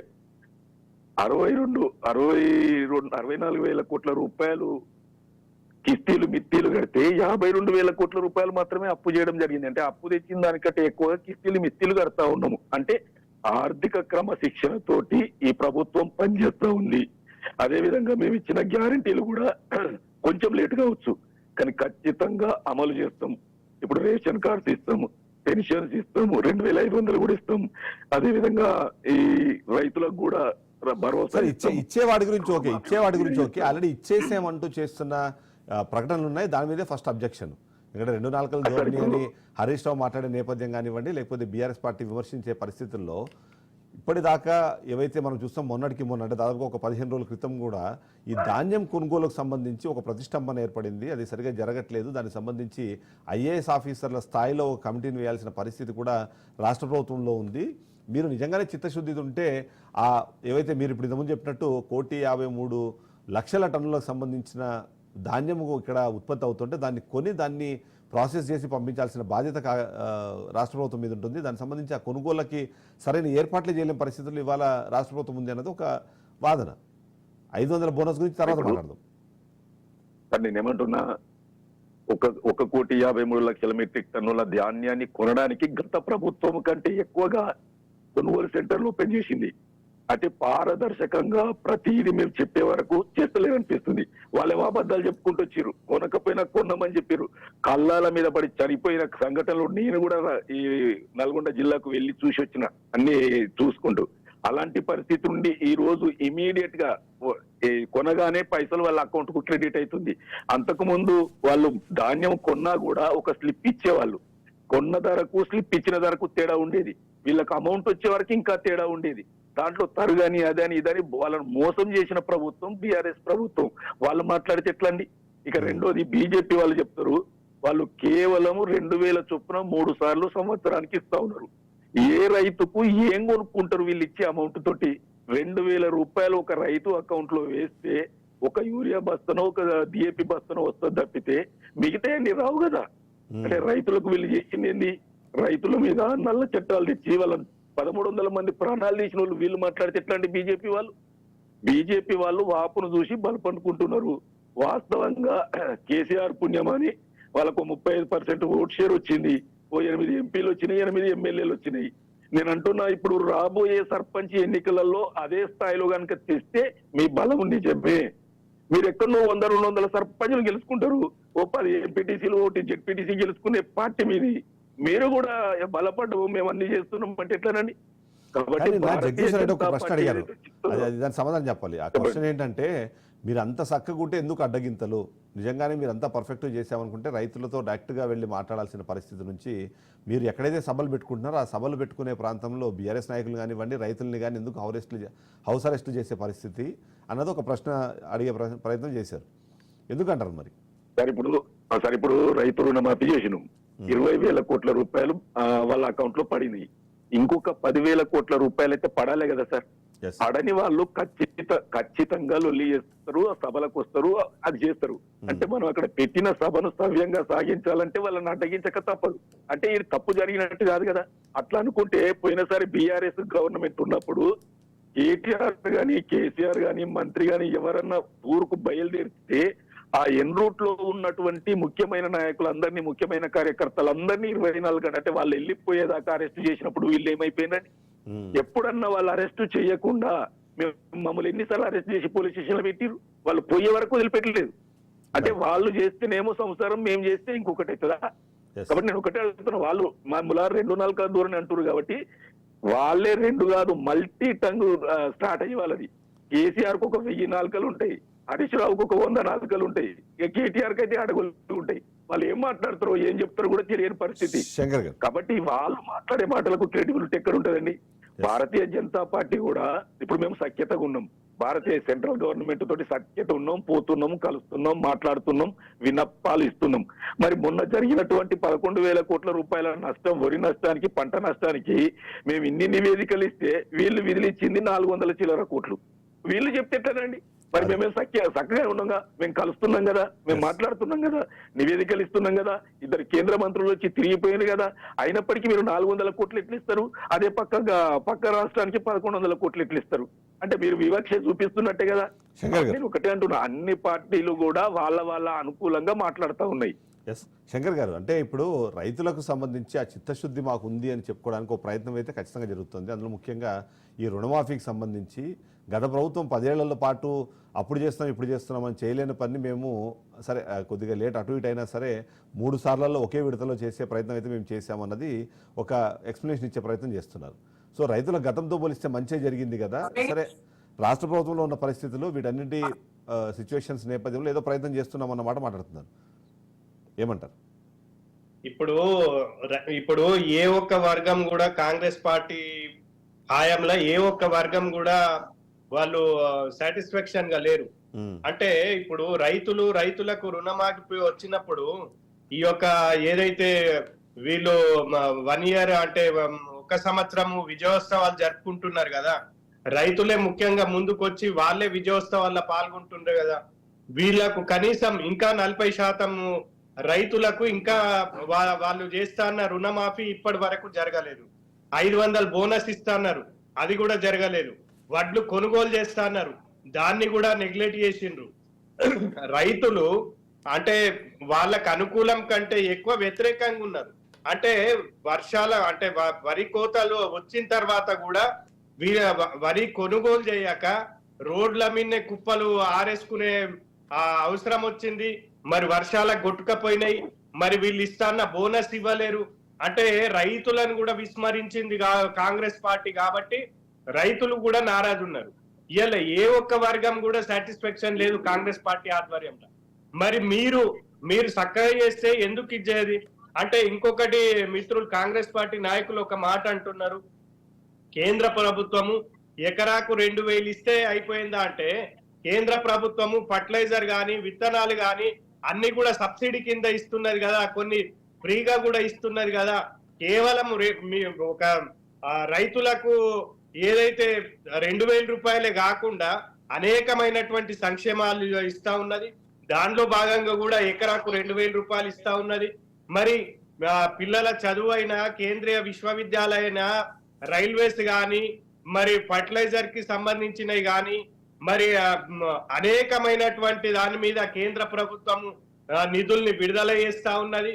64,000 కోట్ల రూపాయలు కిస్తీలు మిత్తీలు కడితే 52,000 కోట్ల రూపాయలు మాత్రమే అప్పు చేయడం జరిగింది. అంటే అప్పు తెచ్చిన దానికంటే ఎక్కువగా కిస్తీలు మిత్తీలు కడతా ఉన్నాము. అంటే ఆర్థిక క్రమశిక్షణతోటి ఈ ప్రభుత్వం పనిచేస్తా ఉంది. అదే విధంగా మేము ఇచ్చిన గ్యారంటీలు కూడా కొంచెం లేట్ కావచ్చు, కానీ ఖచ్చితంగా అమలు చేస్తాం. ఇప్పుడు రేషన్ కార్డ్స్ ఇస్తాము, పెన్షన్స్ ఇస్తాము, 2,500 కూడా ఇస్తాం. అదే విధంగా ఈ రైతులకు కూడా భరోసా సార్ ఇస్తాం. ఇచ్చేవాడి గురించి ఓకే ఆల్రెడీ ఇచ్చేసేమంటూ చేస్తున్న ప్రకటనలు ఉన్నాయి. దాని మీదే ఫస్ట్ అబ్జెక్షన్. ఇక్కడ 2 నాలుకల ధోరణి అని హరీష్ రావు మాట్లాడే నేపథ్యం కానివ్వండి, లేకపోతే బీఆర్ఎస్ పార్టీ విమర్శించే పరిస్థితుల్లో ఇప్పటిదాకా ఏవైతే మనం చూస్తాం మొన్నటికి మొన్న అంటే దాదాపు ఒక 15 రోజుల క్రితం కూడా ఈ ధాన్యం కొనుగోలుకు సంబంధించి ఒక ప్రతిష్టంభన ఏర్పడింది. అది సరిగా జరగట్లేదు. దానికి సంబంధించి ఐఏఎస్ ఆఫీసర్ల స్థాయిలో ఒక కమిటీని వేయాల్సిన పరిస్థితి కూడా రాష్ట్ర ప్రభుత్వంలో ఉంది. మీరు నిజంగానే చిత్తశుద్ధి ఉంటే ఆ ఏవైతే మీరు ఇప్పుడు ఇంతకుముందు చెప్పినట్టు 1,53,00,000 టన్నులకు సంబంధించిన ధాన్యము ఇక్కడ ఉత్పత్తి అవుతుంటే దాన్ని ప్రాసెస్ చేసి పంపించాల్సిన బాధ్యత రాష్ట్ర ప్రభుత్వం మీద ఉంటుంది. దానికి సంబంధించి ఆ కొనుగోళ్ళకి సరైన ఏర్పాట్లు చేయలేని పరిస్థితులు ఇవాళ రాష్ట్ర ప్రభుత్వం ఉంది అన్నది ఒక వాదన. 500 బోనస్ గురించి తర్వాత మాట్లాడదాం. నేను ఏమంటున్నా, 1,53,00,000 మెట్రిక్ టన్నుల ధాన్యాన్ని కొనడానికి గత ప్రభుత్వం కంటే ఎక్కువగా కొనుగోలు సెంటర్లు ఓపెన్ చేసింది. అంటే పారదర్శకంగా ప్రతిదీ మీరు చెప్పే వరకు చేస్తలేరనిపిస్తుంది. వాళ్ళేమో అబద్ధాలు చెప్పుకుంటూ వచ్చారు, కొనకపోయినా కొన్నామని చెప్పారు. కళ్ళాల మీద పడి చనిపోయిన సంఘటనలు నేను కూడా ఈ నల్గొండ జిల్లాకు వెళ్ళి చూసి వచ్చిన, అన్ని చూసుకుంటూ. అలాంటి పరిస్థితి ఉండి ఈ రోజు ఇమీడియట్ గా కొనగానే పైసలు వాళ్ళ అకౌంట్ కు క్రెడిట్ అవుతుంది. అంతకు ముందు వాళ్ళు ధాన్యం కొన్నా కూడా ఒక స్లిప్ ఇచ్చేవాళ్ళు. కొన్న ధరకు స్లిప్ ఇచ్చిన ధరకు తేడా ఉండేది. వీళ్ళకి అమౌంట్ వచ్చే వరకు ఇంకా తేడా ఉండేది. దాంట్లో తరుగని అదని ఇదని వాళ్ళని మోసం చేసిన ప్రభుత్వం బీఆర్ఎస్ ప్రభుత్వం. వాళ్ళు మాట్లాడితే ఎట్లండి? ఇక రెండోది బీజేపీ వాళ్ళు చెప్తారు, వాళ్ళు కేవలం 2,000 చొప్పున 3 సార్లు సంవత్సరానికి ఇస్తా ఉన్నారు. ఏ రైతుకు ఏం కొనుక్కుంటారు వీళ్ళు ఇచ్చే అమౌంట్ తోటి? 2,000 రూపాయలు ఒక రైతు అకౌంట్ లో వేస్తే ఒక యూరియా బస్తనో ఒక డిఏపి బస్తనో వస్తుంది తప్పితే మిగతా అన్ని రావు కదా. అంటే రైతులకు వీళ్ళు చేసింది ఏంది? రైతుల మీద నల్ల చట్టాలు తెచ్చి వాళ్ళని 1,300 మంది ప్రాణాలు తీసిన వాళ్ళు వీళ్ళు మాట్లాడితే ఎట్లా అండి? బీజేపీ వాళ్ళు వాపును చూసి బలపండుకుంటున్నారు. వాస్తవంగా కేసీఆర్ పుణ్యమని వాళ్ళకు 35% ఓట్ షేర్ వచ్చింది. 8 ఎంపీలు వచ్చినాయి, 8 ఎమ్మెల్యేలు వచ్చినాయి. నేను అంటున్నా, ఇప్పుడు రాబోయే సర్పంచ్ ఎన్నికలలో అదే స్థాయిలో కనుక తెస్తే మీ బలం నిజమే. మీరు ఎక్కడో 100-200 సర్పంచ్లు గెలుచుకుంటారు. 10 ఎంపీటీసీలు, 1 జెడ్పీటీసీ గెలుచుకునే పార్టీ మీది. మీరు కూడా బలపడ్డవు మేము అన్ని చేస్తున్నాం అంటే ఎట్లానండి? కాబట్టి ఒక ప్రశ్న అడిగారు, దానికి సమాధానం చెప్పాలి. ఆ క్వశ్చన్ ఏంటంటే, మీరు అంత చక్కగుంటే ఎందుకు అడ్డగింతలు? నిజంగానే మీరు అంతా పర్ఫెక్ట్గా చేసామనుకుంటే రైతులతో డైరెక్ట్గా వెళ్ళి మాట్లాడాల్సిన పరిస్థితి నుంచి మీరు ఎక్కడైతే సభలు పెట్టుకుంటున్నారో ఆ సభలు పెట్టుకునే ప్రాంతంలో బీఆర్ఎస్ నాయకులు కానివ్వండి, రైతుల్ని కానీ ఎందుకు హౌస్ అరెస్టులు చేసే పరిస్థితి అన్నది ఒక ప్రశ్న అడిగే ప్రయత్నం చేశారు. ఎందుకంటారు మరి? సార్ ఇప్పుడు రైతు రుణమాఫీ చేసినాం, 20,000 కోట్ల రూపాయలు వాళ్ళ అకౌంట్ లో పడినాయి. ఇంకొక 10,000 కోట్ల రూపాయలు అయితే పడాలి కదా సార్. పడని వాళ్ళు ఖచ్చితంగా లొల్లి చేస్తారు, సభలకు వస్తారు, అది చేస్తారు. అంటే మనం అక్కడ పెట్టిన సభను సవ్యంగా సాగించాలంటే వాళ్ళని అడ్డగించక తప్పదు. అంటే ఇది తప్పు జరిగినట్టు కాదు కదా. అట్లా అనుకుంటే పోయినసారి బీఆర్ఎస్ గవర్నమెంట్ ఉన్నప్పుడు కేటీఆర్ గాని, కేసీఆర్ గాని, మంత్రి గాని ఎవరన్నా ఊరుకు బయలుదేరితే ఆ ఎన్ రూట్ లో ఉన్నటువంటి ముఖ్యమైన నాయకులందరినీ, ముఖ్యమైన కార్యకర్తలందరినీ 24 గంటలు అంటే వాళ్ళు వెళ్ళిపోయేదాకా అరెస్ట్ చేసినప్పుడు వీళ్ళు ఏమైపోయిందని? ఎప్పుడన్నా వాళ్ళు అరెస్ట్ చేయకుండా మమ్మల్ని ఎన్నిసార్లు అరెస్ట్ చేసి పోలీస్ స్టేషన్ లో పెట్టిరు? వాళ్ళు పోయే వరకు వదిలిపెట్టలేదు. అంటే వాళ్ళు చేస్తేనేమో సంసారం, మేము చేస్తే ఇంకొకటి అవుతుందా? కాబట్టి నేను ఒకటే అడుగుతున్నా, వాళ్ళు మామూలు 2 నాలుక దూరం అంటారు కాబట్టి వాళ్ళే 2 కాదు మల్టీ టంగ్ స్టార్ట్ అయ్యి వాళ్ళది. కేసీఆర్ కు ఒక 1000 నాలుకలు ఉంటాయి, హరీష్ రావుకు ఒక 100 నాలుకలు ఉంటాయి, కేటీఆర్ కి అయితే అడుగులు ఉంటాయి. వాళ్ళు ఏం మాట్లాడతారో ఏం చెప్తారో కూడా తెలియని పరిస్థితి. కాబట్టి వాళ్ళు మాట్లాడే మాటలకు క్రెడిబిలిటీ ఎక్కడ ఉంటుందండి? భారతీయ జనతా పార్టీ కూడా ఇప్పుడు మేము సఖ్యతగా ఉన్నాం, భారతీయ సెంట్రల్ గవర్నమెంట్ తోటి సఖ్యత ఉన్నాం, పోతున్నాం, కలుస్తున్నాం, మాట్లాడుతున్నాం, విన్నపాలు ఇస్తున్నాం. మరి మొన్న జరిగినటువంటి 11,000 కోట్ల రూపాయల నష్టం, వరి నష్టానికి, పంట నష్టానికి మేము ఇన్ని నివేదికలు ఇస్తే వీళ్ళు విదిలిచ్చింది 400 చిల్లర కోట్లు. వీళ్ళు చెప్తే ఎట్లనండి? మరి మేమేం చక్కగా ఉన్నాగా, మేము కలుస్తున్నాం కదా, మేము మాట్లాడుతున్నాం కదా, నివేదికలు ఇస్తున్నాం కదా, ఇద్దరు కేంద్ర మంత్రులు వచ్చి తిరిగిపోయారు కదా. అయినప్పటికీ మీరు 400 కోట్లు ఎట్లు ఇస్తారు? అదే పక్క రాష్ట్రానికి 1100 కోట్లు ఎట్లు ఇస్తారు? అంటే మీరు వివక్ష చూపిస్తున్నట్టే కదా. శంకర్ గారు. నేను ఒకటే అంటున్నా, అన్ని పార్టీలు కూడా వాళ్ళ అనుకూలంగా మాట్లాడుతూ ఉన్నాయి. ఎస్ శంకర్ గారు, అంటే ఇప్పుడు రైతులకు సంబంధించి ఆ చిత్తశుద్ధి మాకు ఉంది అని చెప్పుకోవడానికి ఒక ప్రయత్నం అయితే ఖచ్చితంగా జరుగుతుంది. అందులో ముఖ్యంగా ఈ రుణమాఫీకి సంబంధించి గత ప్రభుత్వం 10 ఏళ్ల పాటు అప్పుడు చేస్తున్నాం ఇప్పుడు చేస్తున్నామని చేయలేని పని మేము సరే కొద్దిగా లేట్ అటు ఇటు అయినా సరే 3 సార్లలో ఒకే విడతలో చేసే ప్రయత్నం అయితే మేము చేశామన్నది ఒక ఎక్స్ప్లెనేషన్ ఇచ్చే ప్రయత్నం చేస్తున్నారు. సో రైతుల గతంతో పోలిస్తే మంచి జరిగింది కదా, సరే రాష్ట్ర ప్రభుత్వంలో ఉన్న పరిస్థితులు వీటన్నిటి సిచ్యువేషన్స్ నేపథ్యంలో ఏదో ప్రయత్నం చేస్తున్నాం అన్నమాట మాట్లాడుతున్నారు. ఏమంటారు? ఇప్పుడు ఏ ఒక్క వర్గం కూడా కాంగ్రెస్ పార్టీ హయాంలో ఏ ఒక్క వర్గం కూడా వాళ్ళు సాటిస్ఫాక్షన్ గా లేరు. అంటే ఇప్పుడు రైతులకు రుణమాఫీ వచ్చినప్పుడు ఈ యొక్క ఏదైతే వీళ్ళు 1 ఇయర్ అంటే 1 సంవత్సరము విజయోత్సవాలు జరుపుకుంటున్నారు కదా, రైతులే ముఖ్యంగా ముందుకొచ్చి వాళ్ళే విజయోత్సవాల్లో పాల్గొంటుండ్రు కదా, వీళ్ళకు కనీసం ఇంకా 40% రైతులకు ఇంకా వాళ్ళు చేస్తా అన్న రుణమాఫీ ఇప్పటి వరకు జరగలేదు. 500 బోనస్ ఇస్తా అన్నారు, అది కూడా జరగలేదు. వడ్లు కొనుగోలు చేస్తా అన్నారు, దాన్ని కూడా నెగ్లెక్ట్ చేసిండ్రు. రైతులు అంటే వాళ్ళకు అనుకూలం కంటే ఎక్కువ వ్యతిరేకంగా ఉన్నారు. అంటే అంటే వరి కోతలు వచ్చిన తర్వాత కూడా వరి కొనుగోలు చేయక రోడ్ల మీదనే కుప్పలు ఆరేసుకునే అవసరం వచ్చింది. మరి వర్షాలకు కొట్టుకపోయినాయి, మరి వీళ్ళు ఇస్తాన్న బోనస్ ఇవ్వలేరు. అంటే రైతులను కూడా విస్మరించింది కాంగ్రెస్ పార్టీ కాబట్టి రైతులు కూడా నారాజు ఉన్నారు. ఇలా ఏ ఒక్క వర్గం కూడా సాటిస్ఫాక్షన్ లేదు కాంగ్రెస్ పార్టీ ఆధ్వర్యంలో. మరి మీరు చక్కగా చేస్తే ఎందుకు ఇచ్చేది? అంటే ఇంకొకటి మిత్రులు కాంగ్రెస్ పార్టీ నాయకులు ఒక మాట అంటున్నారు, కేంద్ర ప్రభుత్వము ఎకరాకు 2000 ఇస్తే అయిపోయిందా అంటే, కేంద్ర ప్రభుత్వము ఫర్టిలైజర్ గాని విత్తనాలు గాని అన్ని కూడా సబ్సిడీ కింద ఇస్తున్నది కదా, కొన్ని ఫ్రీగా కూడా ఇస్తున్నది కదా. కేవలం ఒక రైతులకు ఏదైతే 2000 రూపాయలే కాకుండా అనేకమైనటువంటి సంక్షేమాలు ఇస్తా ఉన్నది. దానిలో భాగంగా కూడా ఎకరాకు 2000 రూపాయలు ఇస్తా ఉన్నది. మరి పిల్లల చదువు అయినా, కేంద్రీయ విశ్వవిద్యాలయ, రైల్వేస్ గాని, మరి ఫర్టిలైజర్ కి సంబంధించినవి గాని, మరి అనేకమైనటువంటి దాని మీద కేంద్ర ప్రభుత్వం నిధుల్ని విడుదల చేస్తా ఉన్నది.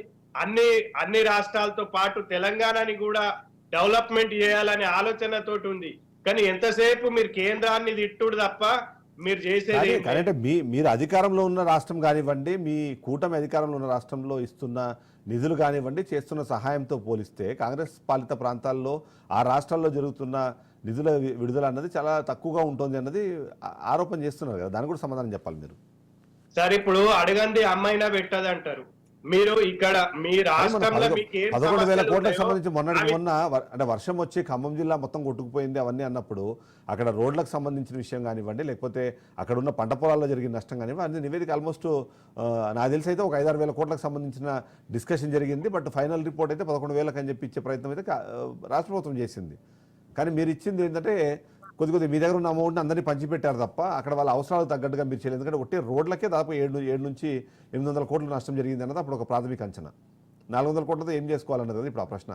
అన్ని రాష్ట్రాలతో పాటు తెలంగాణని కూడా డెవలప్మెంట్ చేయాలనే ఆలోచనతోటి ఉంది. కానీ ఎంతసేపు మీరు కేంద్రాన్ని తిట్టుడు తప్ప మీరు చేసేది అంటే మీరు అధికారంలో ఉన్న రాష్ట్రం కానివ్వండి, మీ కూటమి అధికారంలో ఉన్న రాష్ట్రంలో ఇస్తున్న నిధులు కానివ్వండి, చేస్తున్న సహాయంతో పోలిస్తే కాంగ్రెస్ పాలిత ప్రాంతాల్లో ఆ రాష్ట్రాల్లో జరుగుతున్న నిధుల విడుదల అన్నది చాలా తక్కువగా ఉంటుంది అన్నది ఆరోపణ చేస్తున్నారు కదా, దానికి కూడా సమాధానం చెప్పాలి మీరు. సార్ ఇప్పుడు అడగండి అమ్మైనా పెట్టదు అంటారు. మీరు ఇక్కడ మీ రాష్ట్రంలో 11,000 కోట్లకు సంబంధించి మొన్న అంటే వర్షం వచ్చి ఖమ్మం జిల్లా మొత్తం కొట్టుకుపోయింది అవన్నీ అన్నప్పుడు అక్కడ రోడ్లకు సంబంధించిన విషయం కానివ్వండి, లేకపోతే అక్కడ ఉన్న పంట పొలాల్లో జరిగిన నష్టం కానివ్వండి, అన్ని నివేదిక ఆల్మోస్ట్ నాకు తెలిసి అయితే ఒక 5-6 వేల కోట్లకు సంబంధించిన డిస్కషన్ జరిగింది. బట్ ఫైనల్ రిపోర్ట్ అయితే 11,000 అని చెప్పి ఇచ్చే ప్రయత్నం అయితే రాష్ట్ర ప్రభుత్వం చేసింది. కానీ మీరు ఇచ్చింది ఏంటంటే కొద్ది మీ దగ్గర ఉన్న అమౌంట్ని అందరినీ పంచిపెట్టారు తప్ప అక్కడ వాళ్ళ అవసరాలకు తగ్గట్టుగా మీరు చేయలేదు. ఎందుకంటే ఒకటే రోడ్లకే దాదాపు 7 నుంచి 800 కోట్ల నష్టం జరిగింది అన్నది అప్పుడు ఒక ప్రాథమిక అంచనా. 400 కోట్లతో ఏం చేసుకోవాలన్నది ఇప్పుడు ఆ ప్రశ్న.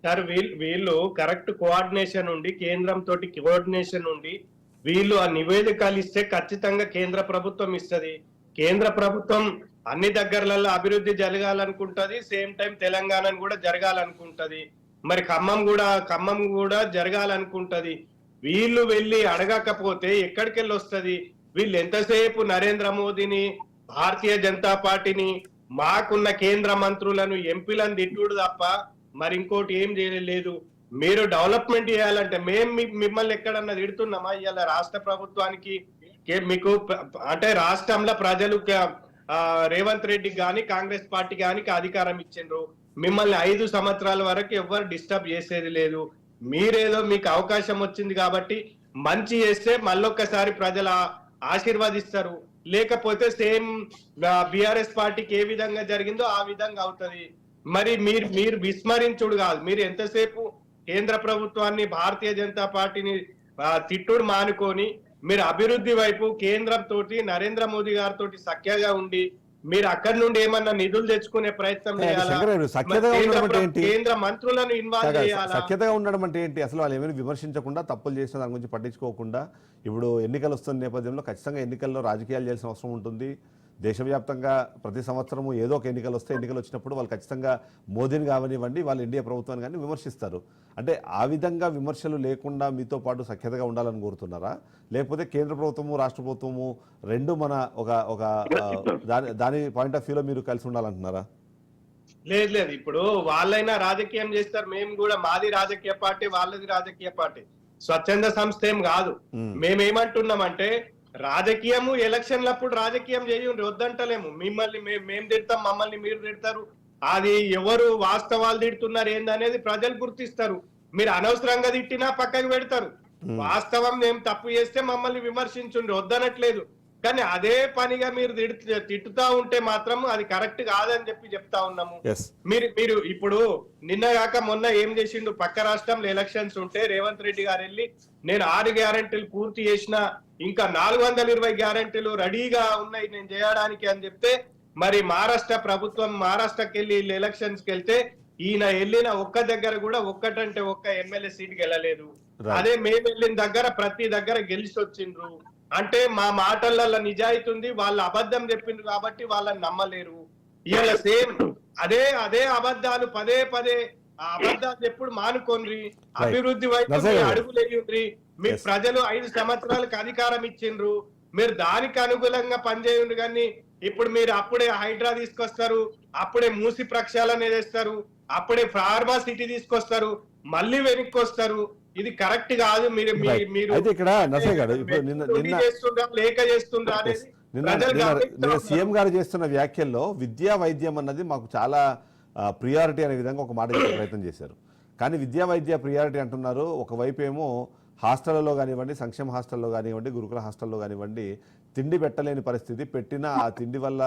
సార్ వీళ్ళు కరెక్ట్ కోఆర్డినేషన్ ఉండి, కేంద్రం తోటి కోఆర్డినేషన్ ఉండి వీళ్ళు ఆ నివేదికలు ఇస్తే ఖచ్చితంగా కేంద్ర ప్రభుత్వం ఇస్తుంది. కేంద్ర ప్రభుత్వం అన్ని దగ్గరలలో అభివృద్ధి జరగాలనుకుంటది, సేమ్ టైం తెలంగాణను కూడా జరగాలనుకుంటది, మరి ఖమ్మం కూడా జరగాలనుకుంటది. వీళ్ళు వెళ్ళి అడగకపోతే ఎక్కడికి వెళ్ళి వస్తుంది? వీళ్ళు ఎంతసేపు నరేంద్ర మోదీని, భారతీయ జనతా పార్టీని, మాకున్న కేంద్ర మంత్రులను, ఎంపీలను తిట్టుడు తప్ప మరి ఇంకోటి ఏం చేయలేదు. మీరు డెవలప్మెంట్ చేయాలంటే మేము మిమ్మల్ని ఎక్కడన్నా తిడుతున్నామా? ఇవాళ రాష్ట్ర ప్రభుత్వానికి మీకు అంటే రాష్ట్రంలో ప్రజలు రేవంత్ రెడ్డి గాని కాంగ్రెస్ పార్టీ గాని అధికారం ఇచ్చిండ్రు. మిమ్మల్ని 5 సంవత్సరాల వరకు ఎవరు డిస్టర్బ్ చేసేది లేదు. మీరేదో మీకు అవకాశం వచ్చింది కాబట్టి మంచి చేస్తే మళ్ళొక్కసారి ప్రజలు ఆశీర్వదిస్తారు, లేకపోతే సేమ్ బిఆర్ఎస్ పార్టీకి ఏ విధంగా జరిగిందో ఆ విధంగా అవుతుంది. మరి మీరు విస్మరించుడు కాదు, మీరు ఎంతసేపు కేంద్ర ప్రభుత్వాన్ని, భారతీయ జనతా పార్టీని తిట్టుడు మానుకొని మీరు అభివృద్ధి వైపు కేంద్రం తోటి నరేంద్ర మోదీ గారితో సఖ్యగా ఉండి మీరు అక్కడి నుండి ఏమన్నా నిధులు తెచ్చుకునే ప్రయత్నం చేయాలా? శంకరయ్య, సఖ్యతగా ఉండడం అంటే ఏంటి? కేంద్ర మంత్రులను ఇన్వాల్వ్ చేయాలా? సఖ్యతగా ఉండడం అంటే ఏంటి? అసలు వాళ్ళు ఏమైనా విమర్శించకుండా, తప్పులు చేసిన దాని గురించి పట్టించుకోకుండా, ఇప్పుడు ఎన్నికలు వస్తున్న నేపథ్యంలో ఖచ్చితంగా ఎన్నికల్లో రాజకీయాలు చేయాల్సిన అవసరం ఉంటుంది. దేశవ్యాప్తంగా ప్రతి సంవత్సరము ఏదో ఒక ఎన్నికలు వస్తే, ఎన్నికలు వచ్చినప్పుడు వాళ్ళు ఖచ్చితంగా మోదీని కావనివ్వండి, వాళ్ళు ఎన్డీఏ ప్రభుత్వాన్ని కానీ విమర్శిస్తారు. అంటే ఆ విధంగా విమర్శలు లేకుండా మీతో పాటు సఖ్యతగా ఉండాలని కోరుతున్నారా? లేకపోతే కేంద్ర ప్రభుత్వము, రాష్ట్ర ప్రభుత్వము రెండు మన ఒక ఒక దాని పాయింట్ ఆఫ్ వ్యూలో మీరు కలిసి ఉండాలంటున్నారా? లేదు లేదు, ఇప్పుడు వాళ్ళైనా రాజకీయం చేస్తారు, మేము కూడా, మాది రాజకీయ పార్టీ, వాళ్ళది రాజకీయ పార్టీ, స్వచ్ఛంద సంస్థ ఏం కాదు. మేమేమంటున్నామంటే రాజకీయము ఎలక్షన్లప్పుడు రాజకీయం చేయండి, వద్దంటలేము. మిమ్మల్ని మేము తిడతాం, మమ్మల్ని మీరు తిడతారు, అది ఎవరు వాస్తవాలు తిడుతున్నారు ఏందనేది ప్రజలు గుర్తిస్తారు. మీరు అనవసరంగా తిట్టినా పక్కకు పెడతారు. వాస్తవం మేము తప్పు చేస్తే మమ్మల్ని విమర్శించుండి, వద్దనట్లేదు. కానీ అదే పనిగా మీరు తిట్టుతా ఉంటే మాత్రం అది కరెక్ట్ కాదని చెప్తా ఉన్నాము. మీరు ఇప్పుడు నిన్న కాక మొన్న ఏం చేసిండు, పక్క రాష్ట్రంలో ఎలక్షన్స్ ఉంటే రేవంత్ రెడ్డి గారు వెళ్ళి నేను 6 గ్యారెంటీలు పూర్తి చేసిన, ఇంకా 420 గ్యారెంటీలు రెడీగా ఉన్నాయి నేను చేయడానికి అని చెప్తే, మరి మహారాష్ట్ర ప్రభుత్వం మహారాష్ట్రకి వెళ్ళి ఎలక్షన్స్ కి వెళ్తే ఈయన వెళ్ళిన ఒక్క దగ్గర కూడా ఒక్కటంటే ఒక్క ఎమ్మెల్యే సీట్కి వెళ్ళలేదు. అదే మేము వెళ్ళిన దగ్గర ప్రతి దగ్గర గెలిచి వచ్చిండ్రు. అంటే మా మాటలలో నిజాయితీ ఉంది, వాళ్ళు అబద్ధం చెప్పిండ్రు కాబట్టి వాళ్ళని నమ్మలేరు. ఇవాళ సేమ్ అదే అబద్ధాలు పదే ఆ అబద్ధాలు ఎప్పుడు మానుకోండి, అభివృద్ధి వైపు అడుగులేయండి. మీ ప్రజలు 5 సంవత్సరాలకు అధికారం ఇచ్చిండ్రు, మీరు దానికి అనుగుణంగా పనిచేయండి. కానీ ఇప్పుడు మీరు అప్పుడే హైడ్రా తీసుకొస్తారు, అప్పుడే మూసి ప్రక్షాళన చేస్తారు, అప్పుడే ఫార్మా సిటీ తీసుకొస్తారు, మళ్ళీ వెనక్కి వస్తారు. ఇది కరెక్ట్ కాదు. మీరు ఇక్కడ నర్సయ్య గారు ఇప్పుడు నిన్న సీఎం గారు చేస్తున్న వ్యాఖ్యల్లో విద్యా వైద్యం అన్నది మాకు చాలా ప్రియారిటీ అనే విధంగా ఒక మాట చెప్పే ప్రయత్నం చేశారు. కానీ విద్యా వైద్య ప్రియారిటీ అంటున్నారు. ఒకవైపు ఏమో హాస్టళ్లలో కానివ్వండి, సంక్షేమ హాస్టల్లో కానివ్వండి, గురుకుల హాస్టల్లో కానివ్వండి, తిండి పెట్టలేని పరిస్థితి, పెట్టిన ఆ తిండి వల్ల